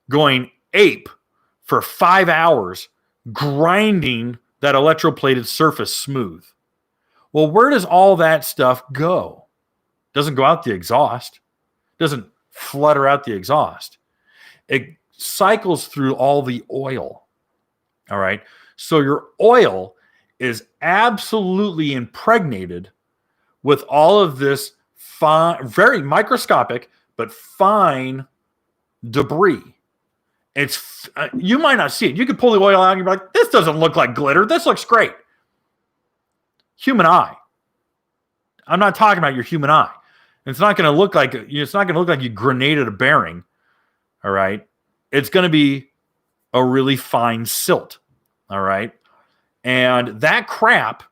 going ape for 5 hours, grinding that electroplated surface smooth. Well, where does all that stuff go? Doesn't go out the exhaust. Doesn't flutter out the exhaust. It cycles through all the oil. All right. So your oil is absolutely impregnated with all of this fine, very microscopic, but fine debris. It's you might not see it. You could pull the oil out and you're like, this doesn't look like glitter. This looks great. Human eye. I'm not talking about your human eye. It's not going to look like you grenaded a bearing. All right. It's going to be a really fine silt. All right. And that crap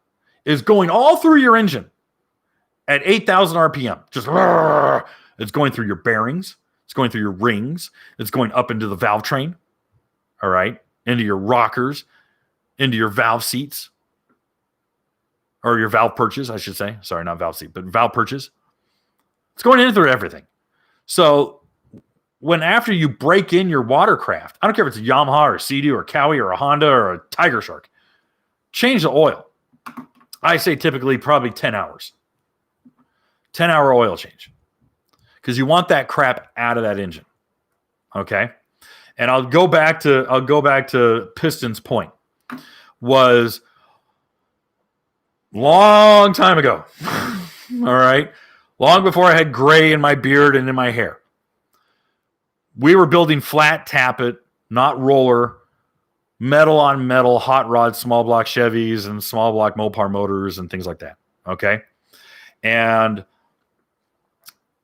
is going all through your engine at 8,000 RPM. Just it's going through your bearings. It's going through your rings. It's going up into the valve train. All right. Into your rockers, into your valve seats. Or your valve perches, I should say. Sorry, not valve seat, but valve perches. It's going in through everything. So after you break in your Watercraft, I don't care if it's a Yamaha or a Sea-Doo or a Cowie or a Honda or a Tiger Shark, change the oil. I say typically probably 10 hours. 10-hour oil change. Because you want that crap out of that engine. Okay? And I'll go back to Piston's point. Was long time ago. All right? Long before I had gray in my beard and in my hair. We were building flat tappet, not roller, metal on metal, hot rod, small block Chevys and small block Mopar motors and things like that. Okay? And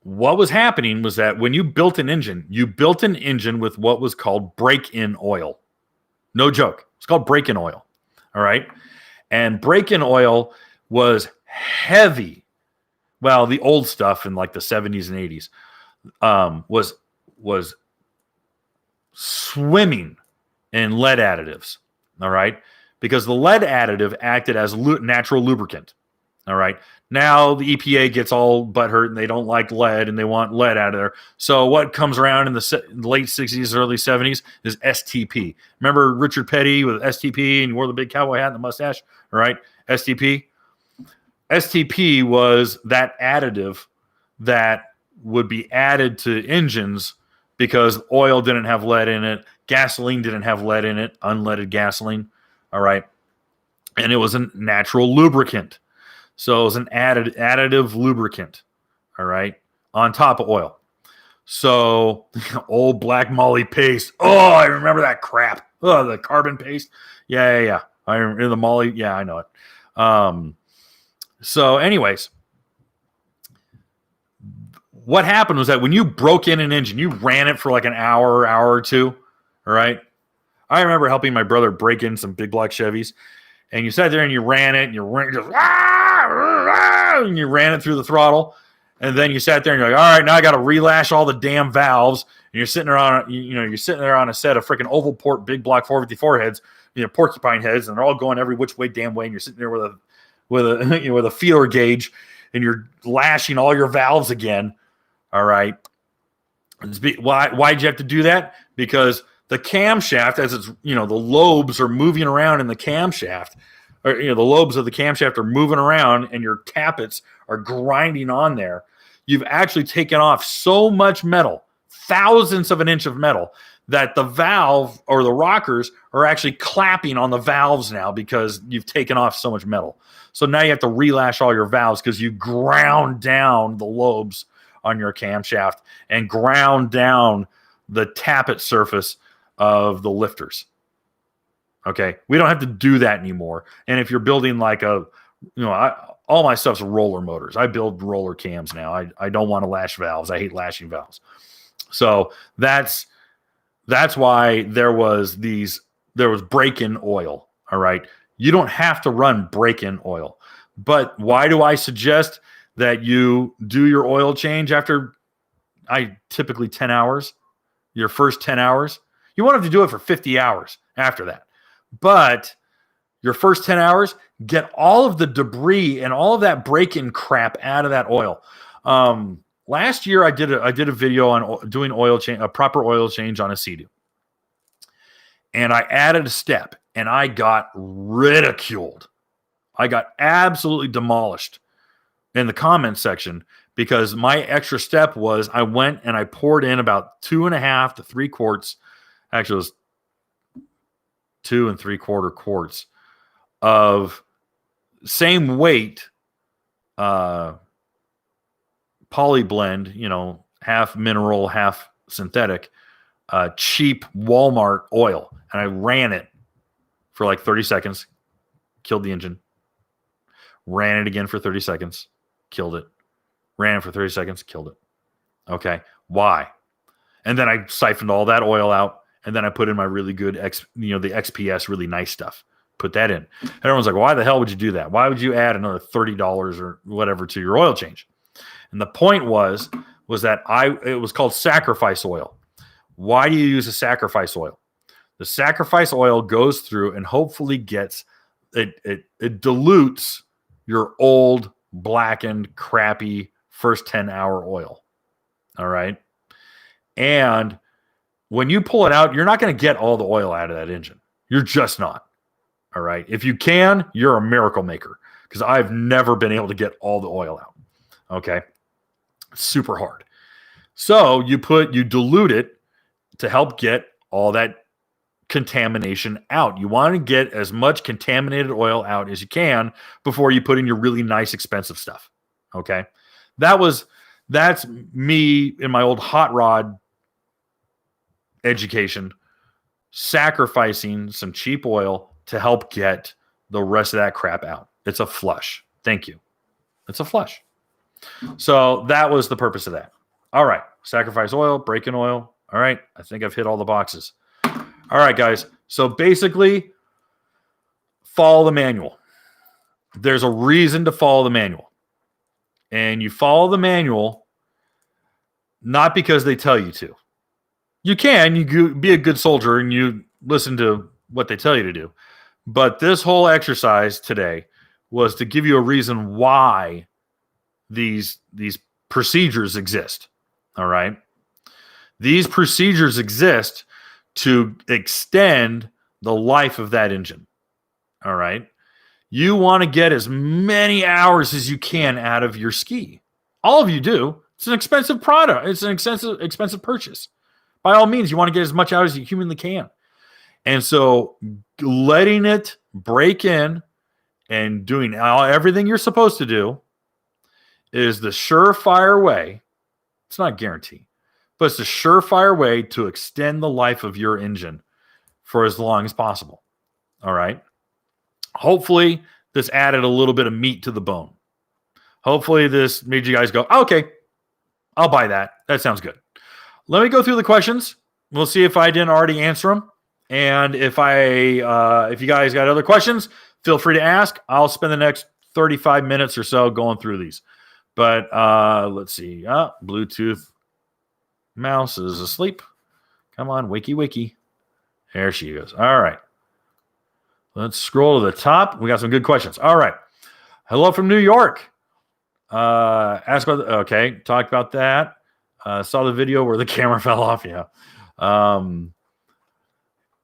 what was happening was that when you built an engine with what was called break-in oil. No joke. It's called break-in oil. All right? And break-in oil was heavy. Well, the old stuff in like the 70s and 80s was swimming in lead additives. All right? Because the lead additive acted as natural lubricant. All right? Now the EPA gets all butthurt and they don't like lead and they want lead out of there. So what comes around in the late 60s, early 70s is STP. Remember Richard Petty with STP and he wore the big cowboy hat and the mustache? All right? STP. STP was that additive that would be added to engines because oil didn't have lead in it. Gasoline didn't have lead in it, unleaded gasoline. All right? And it was a natural lubricant. So it was an additive lubricant, all right, on top of oil. So old black moly paste. Oh, I remember that crap. Oh, the carbon paste. Yeah. I remember the moly. Yeah, I know it. So anyways, what happened was that when you broke in an engine, you ran it for like an hour or two. All right. I remember helping my brother break in some big block Chevys, and you sat there and you ran it, and you ran just and you ran it through the throttle, and then you sat there and you're like, all right, now I got to relash all the damn valves, and you're sitting there on you're sitting there on a set of freaking oval port big block 454 heads, porcupine heads, and they're all going every which way damn way, and you're sitting there with a with a feeler gauge, and you're lashing all your valves again. All right, why'd you have to do that? Because the camshaft, as it's, the lobes are moving around in the camshaft, or, the lobes of the camshaft are moving around and your tappets are grinding on there. You've actually taken off so much metal, thousandths of an inch of metal, that the valve or the rockers are actually clapping on the valves now because you've taken off so much metal. So now you have to relash all your valves because you ground down the lobes on your camshaft and ground down the tappet surface of the lifters. Okay, we don't have to do that anymore. And if you're building like all my stuff's roller motors. I build roller cams now. I don't want to lash valves. I hate lashing valves. So that's why there was break-in oil. All right, you don't have to run break-in oil. But why do I suggest that you do your oil change after typically 10 hours? Your first 10 hours. You won't have to do it for 50 hours after that. But your first 10 hours, get all of the debris and all of that break-in crap out of that oil. Last year, I did a video on doing a proper oil change on a Sea-Doo. And I added a step, and I got ridiculed. I got absolutely demolished in the comments section because my extra step was I went and I poured in about 2.5 to 3 quarts. Actually, it was 2 3/4 quarts of same weight poly blend, half mineral, half synthetic, cheap Walmart oil. And I ran it for like 30 seconds, killed the engine. Ran it again for 30 seconds, killed it. Ran it for 30 seconds, killed it. Okay, why? And then I siphoned all that oil out, and then I put in my really good, the XPS, really nice stuff. Put that in. And everyone's like, well, why the hell would you do that? Why would you add another $30 or whatever to your oil change? And the point was that it was called sacrifice oil. Why do you use a sacrifice oil? The sacrifice oil goes through and hopefully gets it dilutes your old, blackened, crappy first 10-hour oil. All right. And when you pull it out, you're not going to get all the oil out of that engine. You're just not. All right. If you can, you're a miracle maker, because I've never been able to get all the oil out. Okay. Super hard. So you dilute it to help get all that contamination out. You want to get as much contaminated oil out as you can before you put in your really nice, expensive stuff. Okay. That's me in my old hot rod education, sacrificing some cheap oil to help get the rest of that crap out. It's a flush. Thank you. It's a flush. So that was the purpose of that. All right. Sacrifice oil, break-in oil. All right. I think I've hit all the boxes. All right, guys. So basically, follow the manual. There's a reason to follow the manual. And you follow the manual not because they tell you to. You can be a good soldier and you listen to what they tell you to do. But this whole exercise today was to give you a reason why these procedures exist. All right. These procedures exist to extend the life of that engine. All right. You want to get as many hours as you can out of your ski. All of you do. It's an expensive product. It's an expensive purchase. By all means, you want to get as much out as you humanly can. And so letting it break in and doing everything you're supposed to do is the surefire way. It's not a guarantee, but it's the surefire way to extend the life of your engine for as long as possible. All right. Hopefully, this added a little bit of meat to the bone. Hopefully, this made you guys go, okay, I'll buy that. That sounds good. Let me go through the questions. We'll see if I didn't already answer them. And if you guys got other questions, feel free to ask. I'll spend the next 35 minutes or so going through these. But let's see. Bluetooth mouse is asleep. Come on, wiki. There she goes. All right. Let's scroll to the top. We got some good questions. All right. Hello from New York. Talked about that. Saw the video where the camera fell off. Yeah.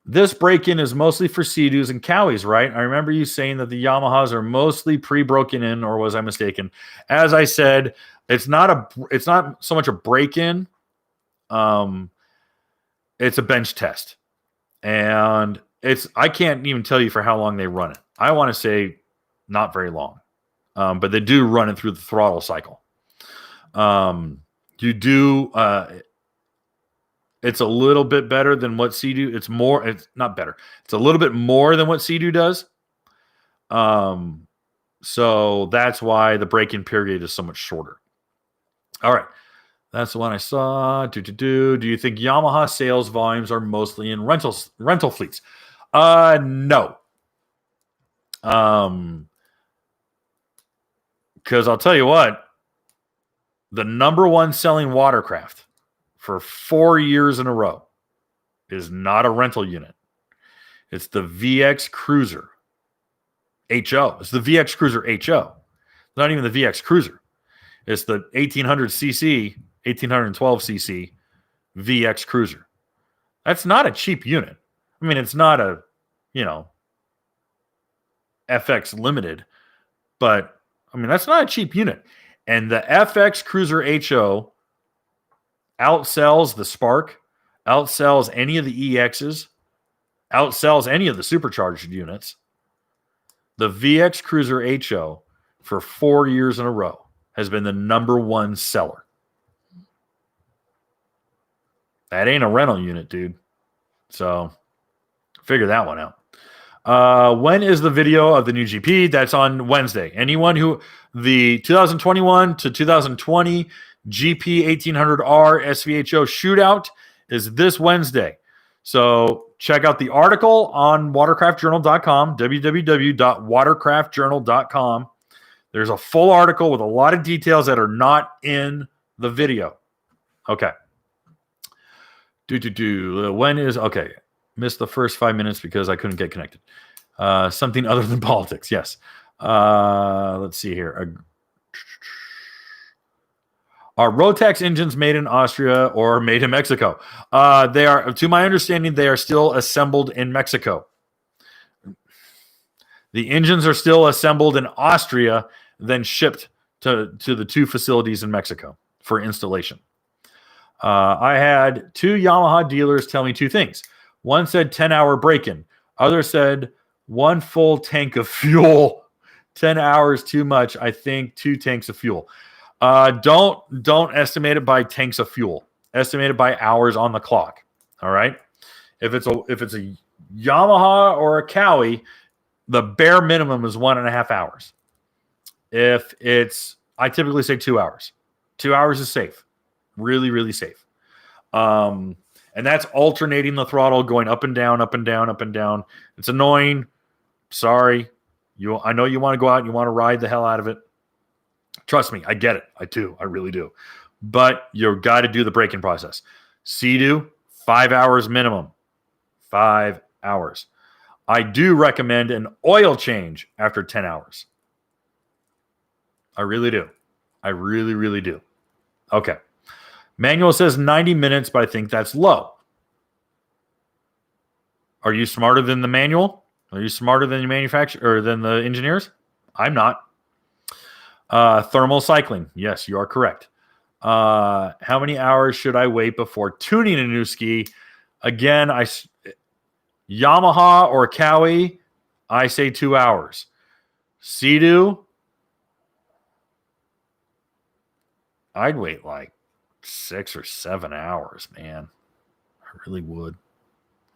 This break-in is mostly for Sea-Doos and Cowies, right? I remember you saying that the Yamahas are mostly pre-broken in, or was I mistaken? As I said, it's not so much a break-in. It's a bench test. And I can't even tell you for how long they run it. I want to say not very long. But they do run it through the throttle cycle. It's a little bit better than what Sea-Doo. It's not better. It's a little bit more than what Sea-Doo does. So that's why the break-in period is so much shorter. All right. That's the one I saw. Do you think Yamaha sales volumes are mostly in rental fleets? No. Because I'll tell you what, the number one selling Watercraft for 4 years in a row is not a rental unit. It's the VX Cruiser HO. It's the VX Cruiser HO. Not even the VX Cruiser. It's the 1800cc, 1812cc VX Cruiser. That's not a cheap unit. I mean, it's not a, FX Limited, but I mean, that's not a cheap unit. And the FX Cruiser HO outsells the Spark, outsells any of the EXs, outsells any of the supercharged units. The VX Cruiser HO for 4 years in a row has been the number one seller. That ain't a rental unit, dude. So figure that one out. When is the video of the new GP? That's on Wednesday. Anyone who the 2021 to 2020 GP 1800R SVHO shootout is this Wednesday. So check out the article on watercraftjournal.com, www.watercraftjournal.com. There's a full article with a lot of details that are not in the video. Okay. When is okay? Missed the first 5 minutes because I couldn't get connected. Something other than politics. Yes. Let's see here. Are Rotax engines made in Austria or made in Mexico? They are, to my understanding, they are still assembled in Mexico. The engines are still assembled in Austria, then shipped to the two facilities in Mexico for installation. I had two Yamaha dealers tell me two things. One said 10-hour break-in. Other said 1 full tank of fuel. 10 hours too much. I think 2 tanks of fuel. Don't estimate it by tanks of fuel. Estimate it by hours on the clock. All right. If it's a Yamaha or a Cowie, the bare minimum is 1.5 hours. I typically say 2 hours. 2 hours is safe. Really, really safe. And that's alternating the throttle, going up and down, up and down, up and down. It's annoying. Sorry. I know you want to go out and you want to ride the hell out of it. Trust me, I get it. I do. I really do. But you've got to do the braking process. Sea-Doo, 5 hours minimum. 5 hours. I do recommend an oil change after 10 hours. I really do. I really, really do. Okay. Manual says 90 minutes, but I think that's low. Are you smarter than the manual? Are you smarter than the manufacturer or than the engineers? I'm not. Thermal cycling. Yes, you are correct. How many hours should I wait before tuning a new ski? Again, Yamaha or Cowie, I say 2 hours. Sea-Doo, I'd wait like 6 or 7 hours, man. I really would.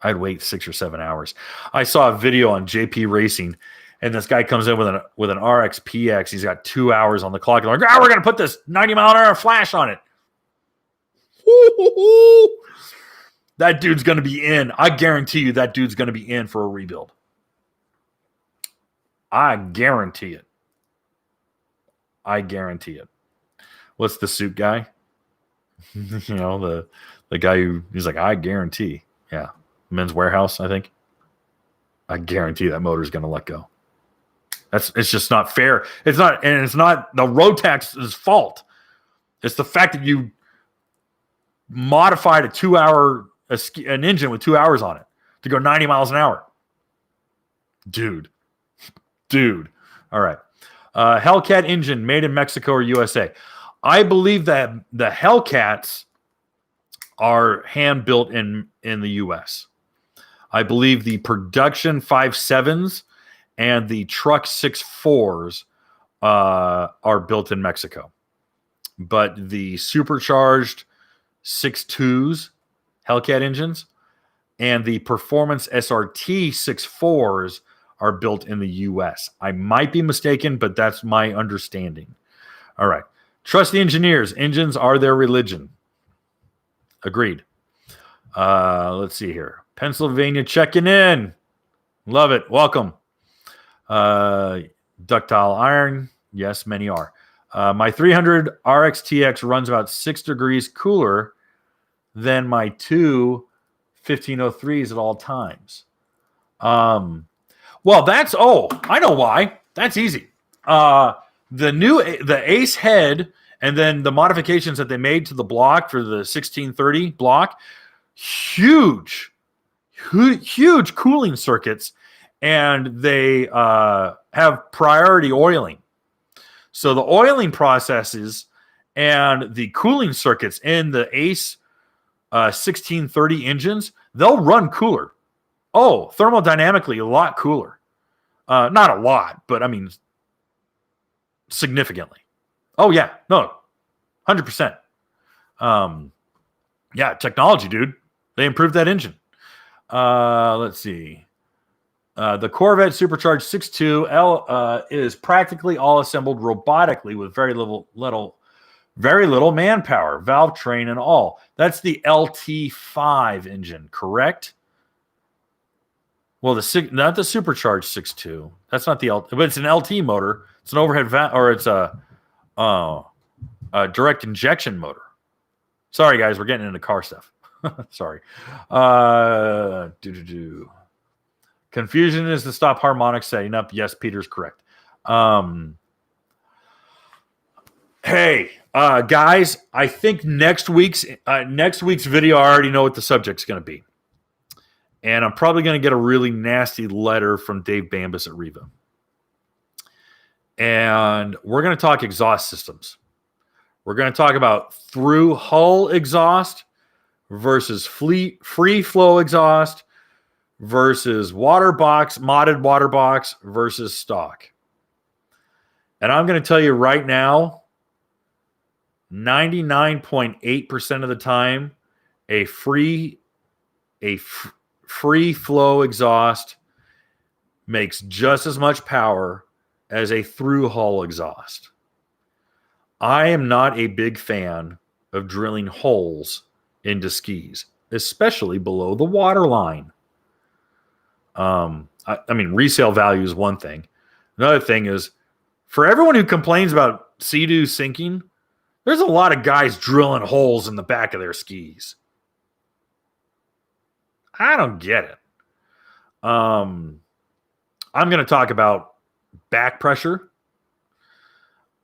I'd wait 6 or 7 hours. I saw a video on JP Racing, and this guy comes in with an RX PX. He's got 2 hours on the clock. And they're like, we're going to put this 90-mile-an-hour flash on it. That dude's going to be in. I guarantee you that dude's going to be in for a rebuild. I guarantee it. I guarantee it. What's the suit guy? You know, the guy he's like, I guarantee. Yeah. Men's Warehouse, I think. I guarantee that motor's going to let go. It's just not fair. It's not the Rotax's fault. It's the fact that you modified an engine with 2 hours on it to go 90 miles an hour. Dude. All right. Hellcat engine made in Mexico or USA. I believe that the Hellcats are hand built in the US. I believe the production 5.7s and the truck 6.4s are built in Mexico. But the supercharged 6.2s, Hellcat engines, and the performance SRT 6.4s are built in the US. I might be mistaken, but that's my understanding. All right. Trust the engineers. Engines are their religion. Agreed. Let's see here. Pennsylvania checking in. Love it. Welcome. Ductile iron. Yes, many are. My 300 RXTX runs about 6 degrees cooler than my two 1503s at all times. Well, I know why. That's easy. The Ace head and then the modifications that they made to the block for the 1630 block, huge cooling circuits, and they have priority oiling. So the oiling processes and the cooling circuits in the Ace 1630 engines, they'll run cooler. Oh, thermodynamically, a lot cooler. Not a lot, but I mean, significantly. Oh, yeah. No, 100%. Yeah, technology, dude. They improved that engine. Let's see. The Corvette Supercharged 6.2 is practically all assembled robotically with very little manpower, valve train and all. That's the LT5 engine, correct? Well, not the Supercharged 6.2. That's not the LT, but it's an LT motor. It's an overhead or it's a direct injection motor. Sorry, guys, we're getting into car stuff. Sorry. Confusion is to stop Harmonics setting up. Yes, Peter's correct. Hey, guys, I think next week's video, I already know what the subject's going to be. And I'm probably going to get a really nasty letter from Dave Bambus at Riva. And we're going to talk exhaust systems. We're going to talk about through hull exhaust versus free flow exhaust versus modded water box versus stock. And I'm going to tell you right now, 99.8% of the time, a free flow exhaust makes just as much power as a through hull exhaust. I am not a big fan of drilling holes into skis, especially below the water line. I mean, resale value is one thing. Another thing is, for everyone who complains about Sea-Doo sinking, there's a lot of guys drilling holes in the back of their skis. I don't get it. I'm going to talk about back pressure.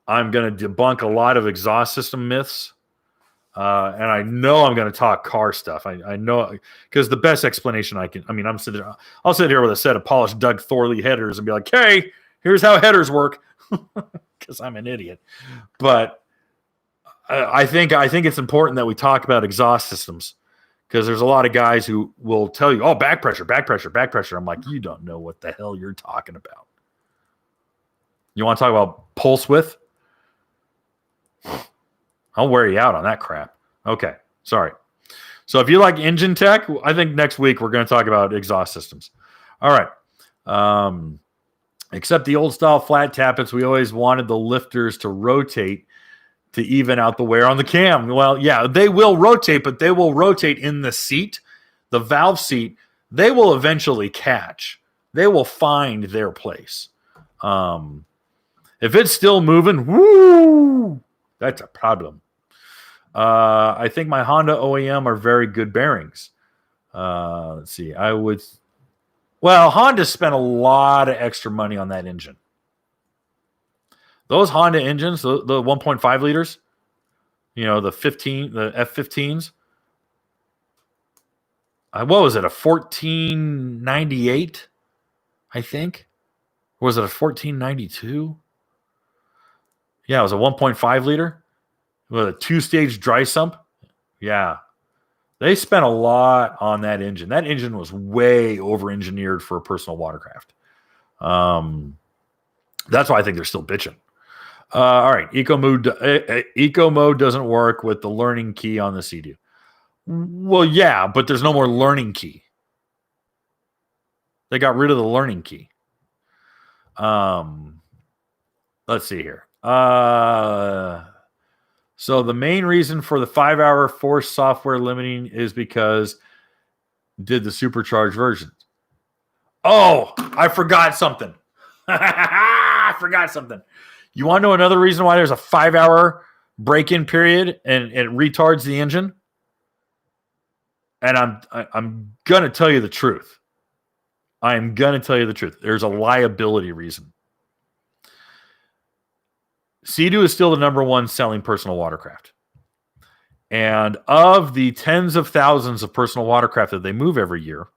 I'm going to debunk a lot of exhaust system myths. And I know I'm going to talk car stuff. I know, because the best explanation I'll sit here with a set of polished Doug Thorley headers and be like, hey, here's how headers work. Because I'm an idiot. But I think it's important that we talk about exhaust systems, because there's a lot of guys who will tell you, oh, back pressure. I'm like, you don't know what the hell you're talking about. You want to talk about pulse width? I'll wear you out on that crap. Okay, sorry. So if you like engine tech, I think next week we're going to talk about exhaust systems. All right. Except the old style flat tappets, we always wanted the lifters to rotate to even out the wear on the cam. Well, yeah, they will rotate, but they will rotate in the seat, the valve seat. They will eventually catch. They will find their place. If it's still moving, woo, that's a problem. I think my Honda OEM are very good bearings. Let's see. Honda spent a lot of extra money on that engine. Those Honda engines, the 1.5 liters, the F15s. What was it? A 1498, I think. Or was it a 1492? Yeah, it was a 1.5 liter with a 2-stage dry sump. Yeah. They spent a lot on that engine. That engine was way over-engineered for a personal watercraft. That's why I think they're still bitching. All right. Eco mode doesn't work with the learning key on the CDU. Well, yeah, but there's no more learning key. They got rid of the learning key. Let's see here. So the main reason for the 5-hour forced software limiting is because did the supercharged versions. Oh, I forgot something. I forgot something. You want to know another reason why there's a 5-hour break-in period and it retards the engine? And I'm going to tell you the truth. I'm going to tell you the truth. There's a liability reason. Sea-Doo is still the number one selling personal watercraft. And of the tens of thousands of personal watercraft that they move every year,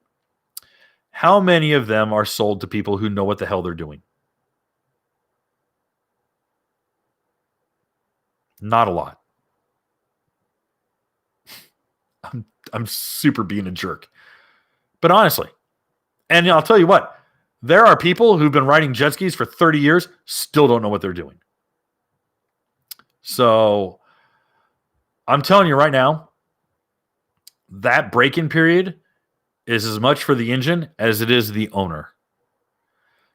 how many of them are sold to people who know what the hell they're doing? Not a lot. I'm super being a jerk. But honestly, and I'll tell you what, there are people who've been riding jet skis for 30 years, still don't know what they're doing. So I'm telling you right now, that break-in period is as much for the engine as it is the owner.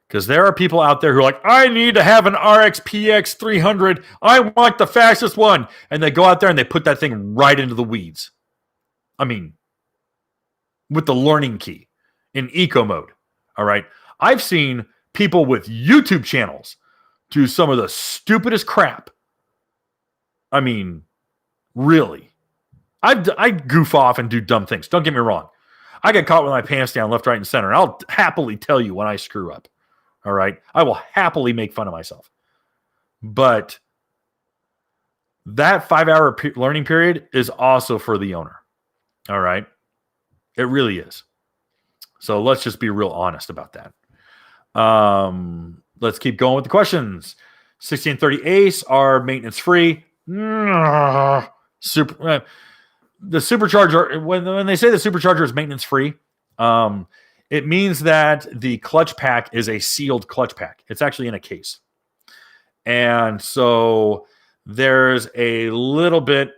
Because there are people out there who are like, I need to have an RX-PX 300. I want the fastest one. And they go out there and they put that thing right into the weeds. I mean, with the learning key in eco mode. All right. I've seen people with YouTube channels do some of the stupidest crap. I mean, really. I goof off and do dumb things. Don't get me wrong. I get caught with my pants down left, right, and center. And I'll happily tell you when I screw up. All right. I will happily make fun of myself. But that 5-hour learning period is also for the owner. All right. It really is. So let's just be real honest about that. Let's keep going with the questions. 1630 Ace are maintenance free. The supercharger, when they say the supercharger is maintenance free, it means that the clutch pack is a sealed clutch pack. It's actually in a case. And so there's a little bit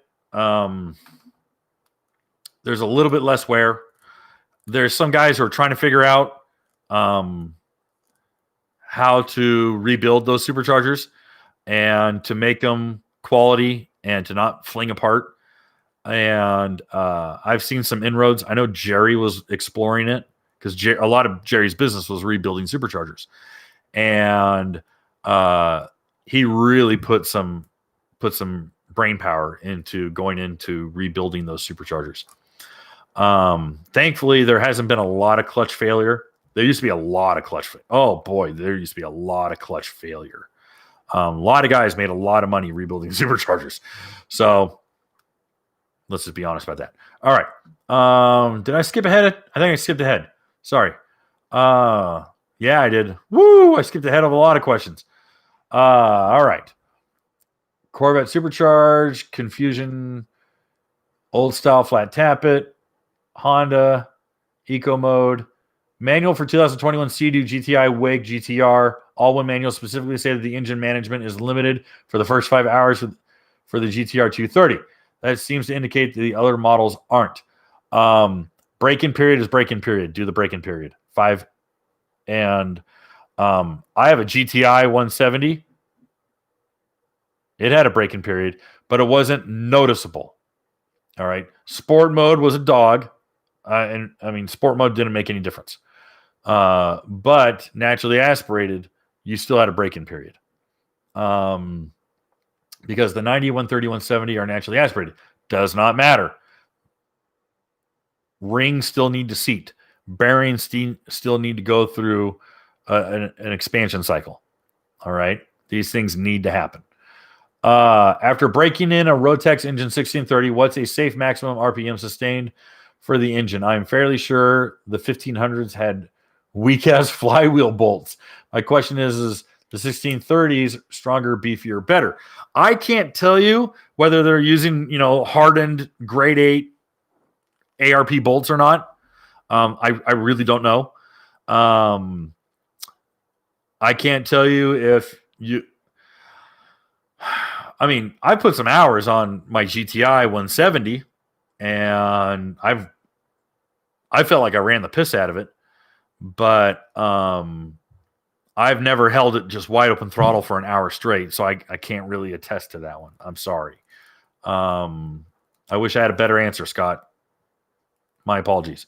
less wear. There's some guys who are trying to figure out how to rebuild those superchargers and to make them quality and to not fling apart. And I've seen some inroads. I know Jerry was exploring it because a lot of Jerry's business was rebuilding superchargers. And he really put some brain power into going into rebuilding those superchargers. Thankfully, there hasn't been a lot of clutch failure. There used to be a lot of clutch. Oh boy, there used to be a lot of clutch failure. A lot of guys made a lot of money rebuilding superchargers. So let's just be honest about that. All right. Did I skip ahead? I think I skipped ahead. Sorry. Yeah, I did. Woo! I skipped ahead of a lot of questions. All right. Corvette supercharged, confusion, old style flat tappet, Honda, eco mode, manual for 2021 Sea-Doo GTI WEG GTR. All one manuals specifically say that the engine management is limited for the first 5 hours for the GTR 230. That seems to indicate that the other models aren't. Break-in period is break-in period. Do the break-in period. 5. And I have a GTI 170. It had a break-in period, but it wasn't noticeable. All right. Sport mode was a dog. And I mean, sport mode didn't make any difference. But naturally aspirated, you still had a break-in period. Because the 90, 130, 170 are naturally aspirated. Does not matter. Rings still need to seat. Bearings still need to go through an expansion cycle. All right. These things need to happen. After breaking in a Rotex engine 1630, what's a safe maximum RPM sustained for the engine? I'm fairly sure the 1500s had weak-ass flywheel bolts. My question is the 1630s stronger, beefier, better? I can't tell you whether they're using, hardened grade 8 ARP bolts or not. I really don't know. I can't tell you if you... I mean, I put some hours on my GTI 170, and I felt like I ran the piss out of it, but I've never held it just wide open throttle for an hour straight, so I can't really attest to that one. I'm sorry. I wish I had a better answer, Scott. My apologies.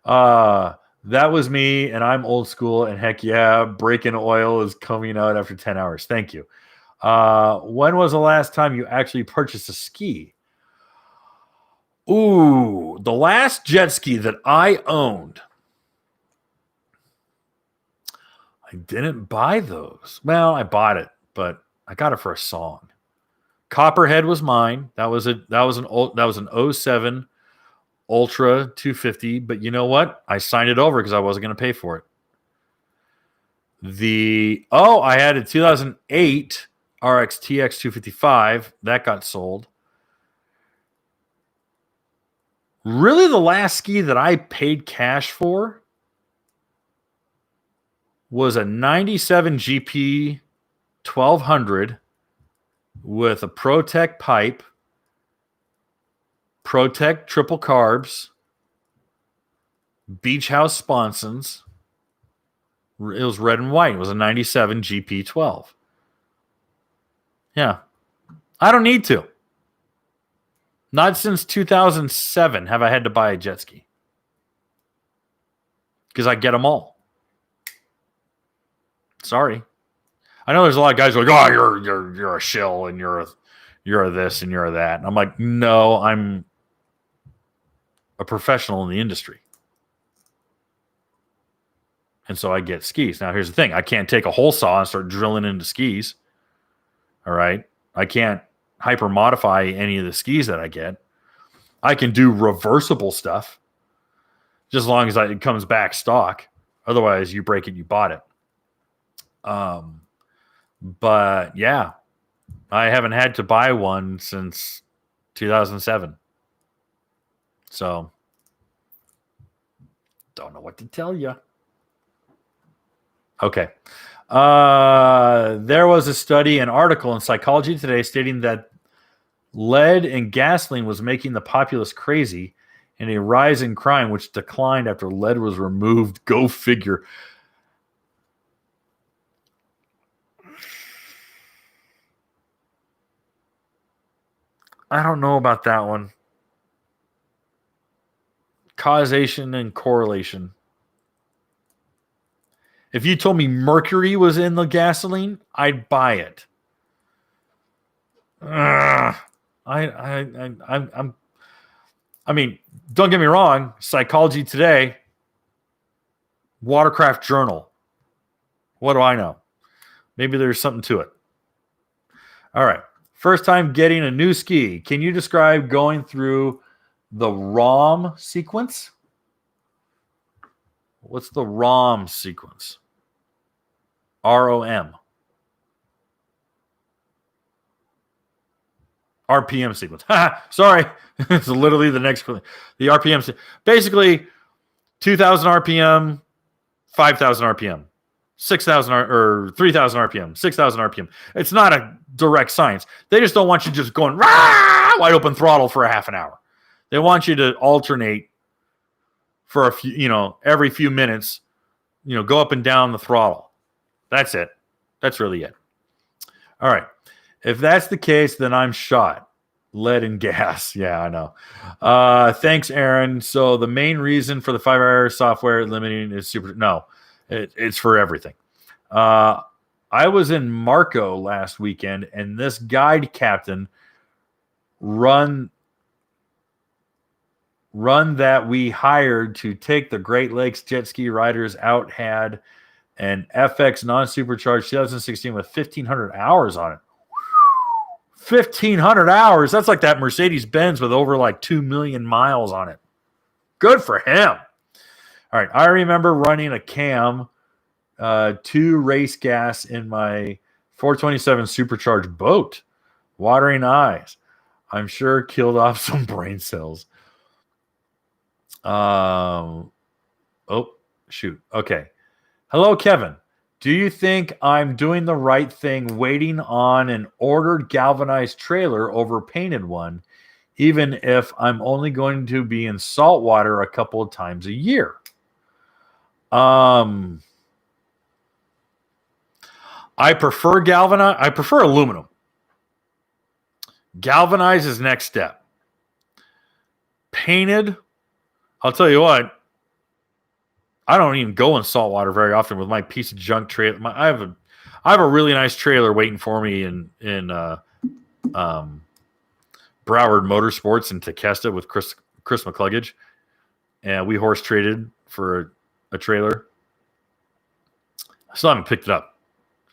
That was me, and I'm old school, and heck yeah, break-in oil is coming out after 10 hours. Thank you. When was the last time you actually purchased a ski? Ooh, the last jet ski that I owned. I didn't buy those. Well, I bought it, but I got it for a song. Copperhead was mine. That was an 07 Ultra 250, but you know what? I signed it over because I wasn't going to pay for it. I had a 2008 RX TX 255 that got sold. Really, the last ski that I paid cash for was a 97 GP 1200 with a ProTech pipe, ProTech triple carbs, Beach House sponsons. It was red and white. It was a 97 GP 12. Yeah. I don't need to. Not since 2007 have I had to buy a jet ski. Because I get them all. Sorry. I know there's a lot of guys who are like, oh, you're a shill and you're a this and you're a that. And I'm like, no, I'm a professional in the industry. And so I get skis. Now, here's the thing. I can't take a hole saw and start drilling into skis. All right. I can't hyper modify any of the skis that I get. I can do reversible stuff just as long as it comes back stock. Otherwise, you break it, you bought it. But yeah, I haven't had to buy one since 2007. So don't know what to tell you. Okay. There was a study, an article in Psychology Today stating that lead in gasoline was making the populace crazy and a rise in crime, which declined after lead was removed. Go figure. I don't know about that one. Causation and correlation. If you told me mercury was in the gasoline, I'd buy it. I mean, don't get me wrong. Psychology Today, Watercraft Journal. What do I know? Maybe there's something to it. All right. First time getting a new ski. Can you describe going through the ROM sequence? What's the ROM sequence? ROM. RPM sequence. Sorry. It's literally the next one. The RPM. Basically, 2,000 RPM, 5,000 RPM. 6,000 or 3,000 RPM, 6,000 RPM. It's not a direct science. They just don't want you just going wide open throttle for a half an hour. They want you to alternate for a few, every few minutes, go up and down the throttle. That's it. That's really it. All right. If that's the case, then I'm shot. Lead and gas. Yeah, I know. Thanks, Aaron. So the main reason for the 5-hour software limiting is super. No, it's for everything. I was in Marco last weekend, and this guide captain run that we hired to take the Great Lakes jet ski riders out had an FX non-supercharged 2016 with 1,500 hours on it. 1,500 hours. That's like that Mercedes-Benz with over like 2 million miles on it. Good for him. All right. I remember running a cam 2 race gas in my 427 supercharged boat. Watering eyes. I'm sure killed off some brain cells. Oh, shoot. Okay. Hello, Kevin. Do you think I'm doing the right thing waiting on an ordered galvanized trailer over painted one, even if I'm only going to be in saltwater a couple of times a year? I prefer galvanized. I prefer aluminum. Galvanized is next step. Painted, I'll tell you what, I don't even go in saltwater very often with my piece of junk trailer. I have a really nice trailer waiting for me in Broward Motorsports in Tequesta with Chris McCluggage, and we horse traded for a trailer. I still haven't picked it up. I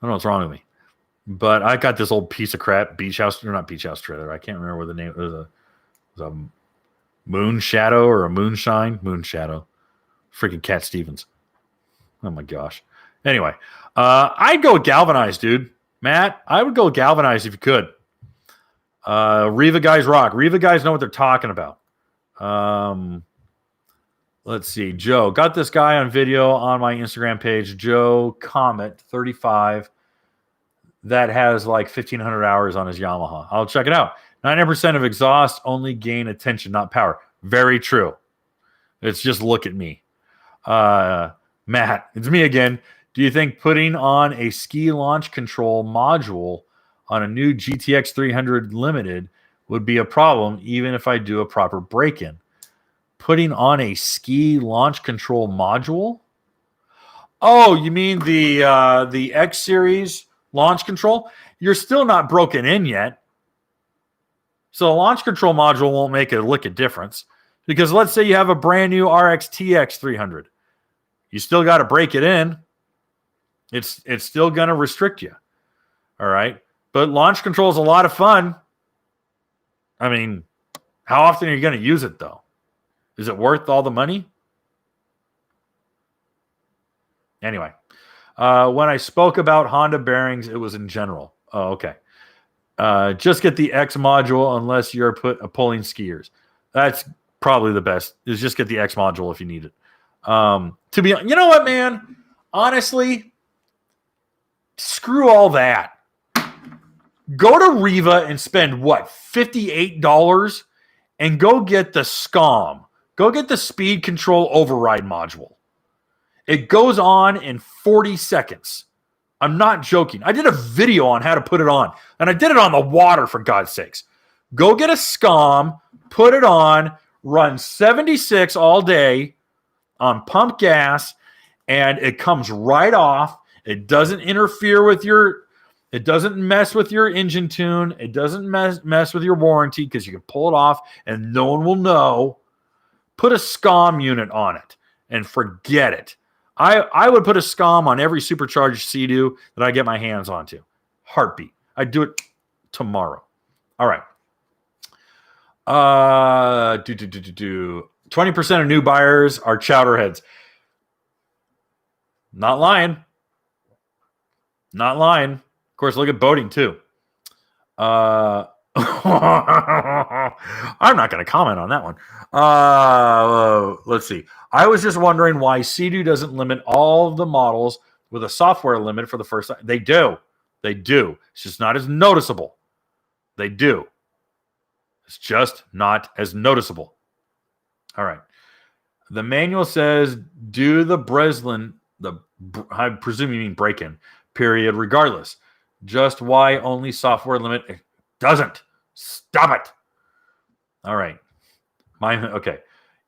don't know what's wrong with me, but I got this old piece of crap beach house, or not beach house trailer. I can't remember what the name. It was a Moon Shadow or a Moonshine. Moon Shadow. Freaking Cat Stevens. Oh my gosh. Anyway, I'd go galvanized, dude. Matt, I would go galvanized if you could. Riva guys rock. Riva guys know what they're talking about. Let's see. Joe, got this guy on video on my Instagram page. Joe Comet 35 that has like 1,500 hours on his Yamaha. I'll check it out. 90% of exhaust only gain attention, not power. Very true. It's just look at me. Matt, it's me again. Do you think putting on a ski launch control module on a new GTX 300 Limited would be a problem, even if I do a proper break-in? Putting on a ski launch control module? Oh, you mean the X Series launch control? You're still not broken in yet. So the launch control module won't make a lick of difference. Because let's say you have a brand new RX TX 300. You still got to break it in. It's still going to restrict you. All right. But launch control is a lot of fun. I mean, how often are you going to use it, though? Is it worth all the money? Anyway, when I spoke about Honda bearings, it was in general. Oh, okay. Just get the X module unless you're pulling skiers. That's probably the best, is just get the X module if you need it. You know what, man? Honestly, screw all that. Go to Riva and spend, what, $58 and go get the SCOM. Go get the speed control override module. It goes on in 40 seconds. I'm not joking. I did a video on how to put it on, and I did it on the water, for God's sakes. Go get a SCOM, put it on, run 76 all day on pump gas, and it comes right off. It doesn't interfere with it doesn't mess with your engine tune. It doesn't mess with your warranty because you can pull it off and no one will know. Put a SCOM unit on it and forget it. I would put a SCOM on every supercharged Sea-Doo that I get my hands onto. Heartbeat. I'd do it tomorrow. All right. 20% of new buyers are chowderheads. Not lying. Not lying. Of course, look at boating too. I'm not going to comment on that one. Let's see. I was just wondering why Sea-Doo doesn't limit all of the models with a software limit for the first time. They do. They do. It's just not as noticeable. They do. It's just not as noticeable. All right. The manual says do the Breslin, I presume you mean break-in, period, regardless. Just why only software limit? It doesn't. Stop it. All right. Okay.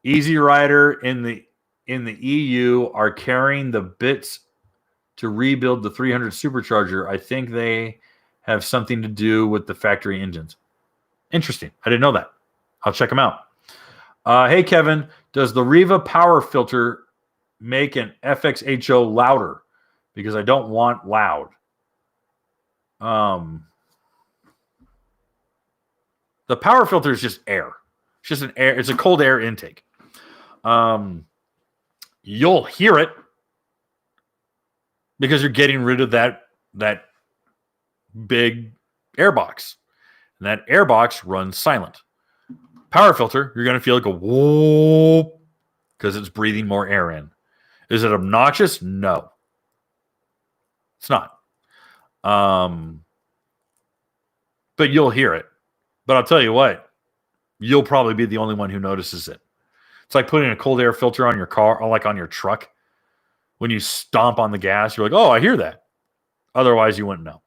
Easy Rider in the EU are carrying the bits to rebuild the 300 supercharger. I think they have something to do with the factory engines. Interesting. I didn't know that. I'll check them out. Hey, Kevin, does the Riva power filter make an FXHO louder? Because I don't want loud. The power filter is just air. It's just an air. It's a cold air intake. You'll hear it because you're getting rid of that big air box. And that air box runs silent. Power filter, you're going to feel like a whoop because it's breathing more air in. Is it obnoxious? No. It's not. But you'll hear it. But I'll tell you what, you'll probably be the only one who notices it. It's like putting a cold air filter on your car or like on your truck. When you stomp on the gas, you're like, oh, I hear that. Otherwise, you wouldn't know.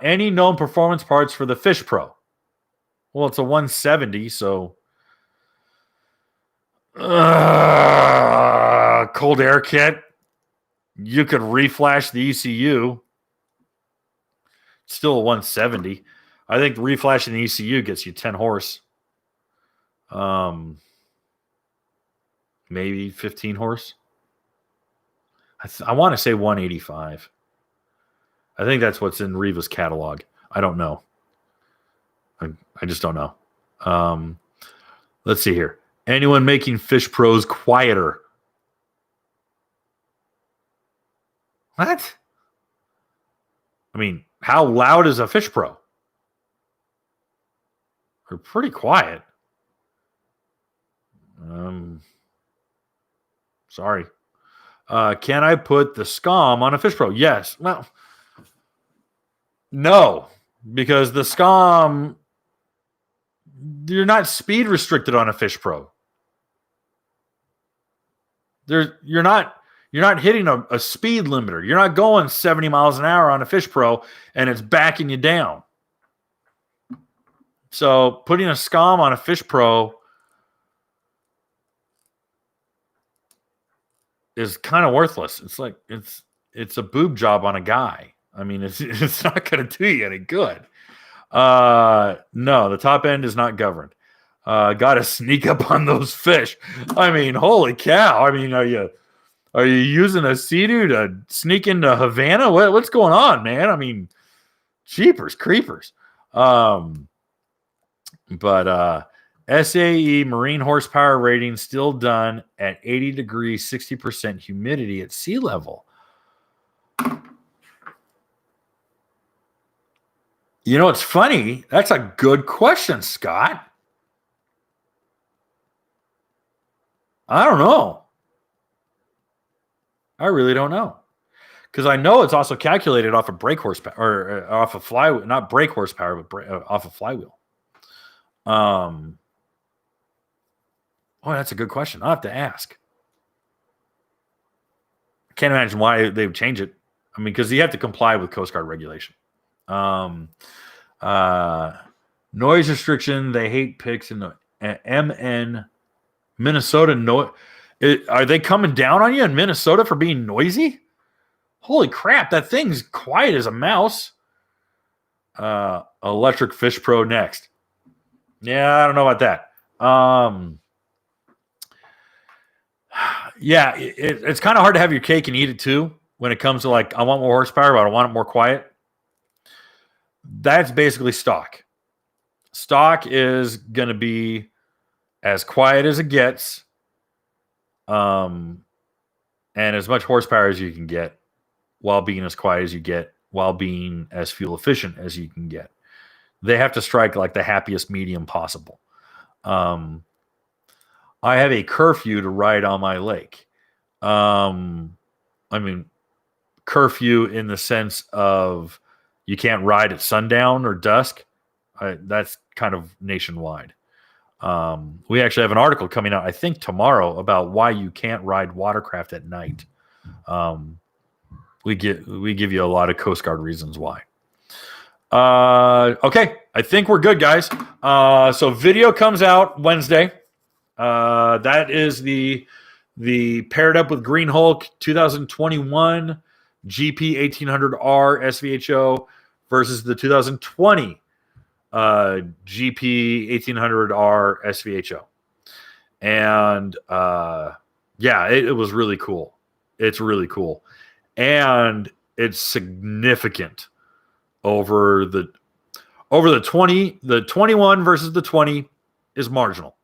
Any known performance parts for the Fish Pro? Well, it's a 170, so cold air kit. You could reflash the ECU. Still a 170. I think reflashing the ECU gets you 10 horse. Maybe 15 horse. I want to say 185. I think that's what's in Riva's catalog. I don't know. I just don't know. Let's see here. Anyone making Fish Pros quieter? What? I mean, how loud is a Fish Pro? They're pretty quiet. Sorry. Can I put the SCOM on a Fish Pro? Yes. Well, no, because the SCOM, you're not speed restricted on a Fish Pro. You're not hitting a speed limiter. You're not going 70 miles an hour on a Fish Pro and it's backing you down. So putting a SCOM on a Fish Pro is kind of worthless. It's like it's a boob job on a guy. I mean, it's not going to do you any good. No, the top end is not governed. Got to sneak up on those fish. I mean, holy cow! I mean, are you using a Sea-Doo to sneak into Havana? What's going on, man? I mean, jeepers creepers. But SAE marine horsepower rating still done at 80 degrees, 60% humidity at sea level. You know, it's funny. That's a good question, Scott. I don't know. I really don't know. Because I know it's also calculated off of brake horsepower, or off of flywheel, not brake horsepower, but off of flywheel. Oh, that's a good question. I'll have to ask. I can't imagine why they would change it. I mean, because you have to comply with Coast Guard regulation. Noise restriction. They hate picks in the MN Minnesota. Are they coming down on you in Minnesota for being noisy? Holy crap, that thing's quiet as a mouse. Electric Fish Pro next. Yeah, I don't know about that. Yeah, it's kind of hard to have your cake and eat it too when it comes to like, I want more horsepower, but I want it more quiet. That's basically stock. Stock is going to be as quiet as it gets, and as much horsepower as you can get, while being as quiet as you get, while being as fuel efficient as you can get. They have to strike like the happiest medium possible. I have a curfew to ride on my lake. I mean, curfew in the sense of you can't ride at sundown or dusk. That's kind of nationwide. We actually have an article coming out, I think tomorrow, about why you can't ride watercraft at night. We give you a lot of Coast Guard reasons why. Okay, I think we're good, guys. So video comes out Wednesday. That is the paired up with Green Hulk 2021 GP 1800R SVHO versus the 2020 GP 1800R SVHO. And yeah, it was really cool. It's really cool. And it's significant over the 20. The 21 versus the 20 is marginal.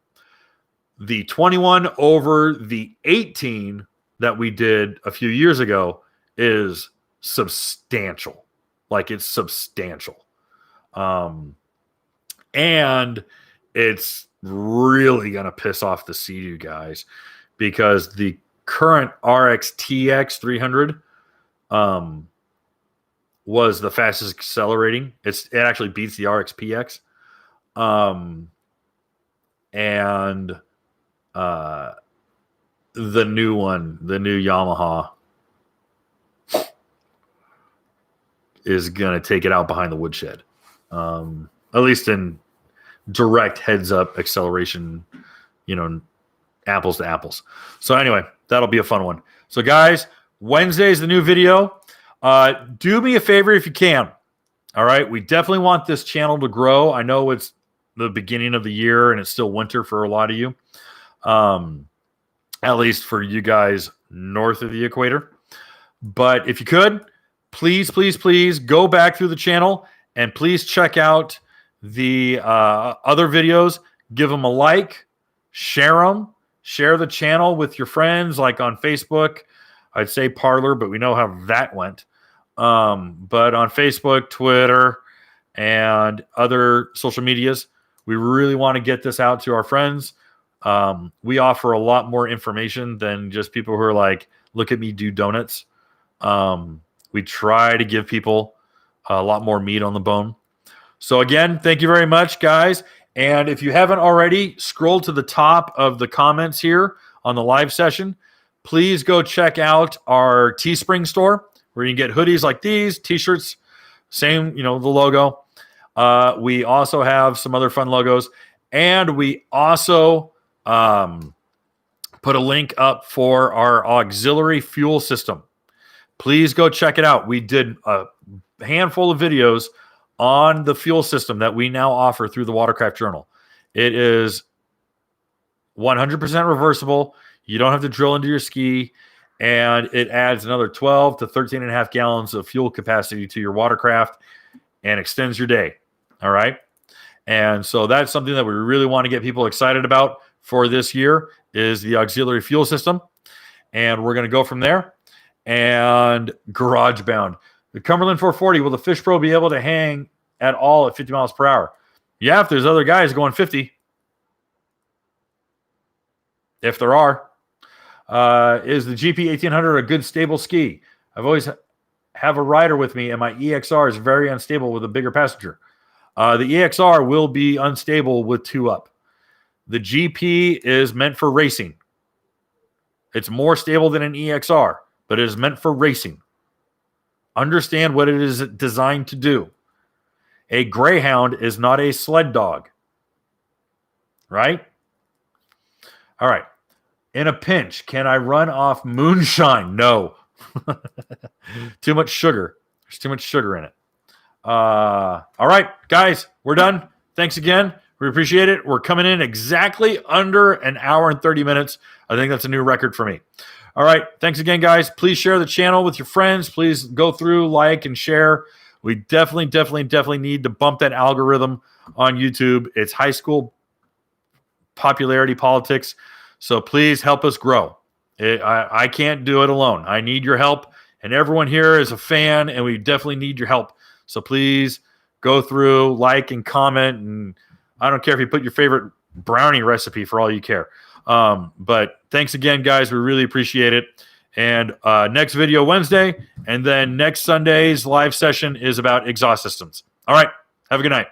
The 21 over the 18 that we did a few years ago is substantial. Like, it's substantial. And it's really going to piss off the Sea-Doo guys, because the current RX-TX 300 was the fastest accelerating. It actually beats the RX-PX. And the new one, the new Yamaha, is going to take it out behind the woodshed. At least in direct heads-up acceleration, apples to apples. So anyway, that'll be a fun one. So guys, Wednesday's the new video. Do me a favor if you can. All right, we definitely want this channel to grow. I know it's the beginning of the year and it's still winter for a lot of you. At least for you guys north of the equator. But if you could, please go back through the channel and please check out the other videos. Give them a like, share them, share the channel with your friends, like on Facebook. I'd say Parler, but we know how that went. But on Facebook, Twitter, and other social medias, we really want to get this out to our friends. We offer a lot more information than just people who are like, look at me do donuts. We try to give people a lot more meat on the bone. So again, thank you very much, guys. And if you haven't already, scroll to the top of the comments here on the live session. Please go check out our Teespring store, where you can get hoodies like these, t-shirts, same, the logo. We also have some other fun logos. And we also put a link up for our auxiliary fuel system. Please go check it out. We did a handful of videos on the fuel system that we now offer through the Watercraft Journal. It is 100% reversible. You don't have to drill into your ski, and it adds another 12 to 13 and a half gallons of fuel capacity to your watercraft and extends your day. All right. And so that's something that we really want to get people excited about for this year, is the auxiliary fuel system. And we're going to go from there. And GarageBound. The Cumberland 440, will the Fish Pro be able to hang at all at 50 miles per hour? Yeah, if there's other guys going 50. If there are. Is the GP 1800 a good stable ski? I've always have a rider with me, and my EXR is very unstable with a bigger passenger. The EXR will be unstable with 2 up. The GP is meant for racing. It's more stable than an EXR, but it is meant for racing. Understand what it is designed to do. A Greyhound is not a sled dog. Right? All right. In a pinch, can I run off moonshine? No. Too much sugar. There's too much sugar in it. All right, guys, we're done. Thanks again. We appreciate it. We're coming in exactly under an hour and 30 minutes. I think that's a new record for me. All right. Thanks again, guys. Please share the channel with your friends. Please go through, like, and share. We definitely need to bump that algorithm on YouTube. It's high school popularity politics. So please help us grow. I can't do it alone. I need your help. And everyone here is a fan, and we definitely need your help. So please go through, like, and comment. And I don't care if you put your favorite brownie recipe, for all you care. But thanks again, guys. We really appreciate it. And next video Wednesday, and then next Sunday's live session is about exhaust systems. All right. Have a good night.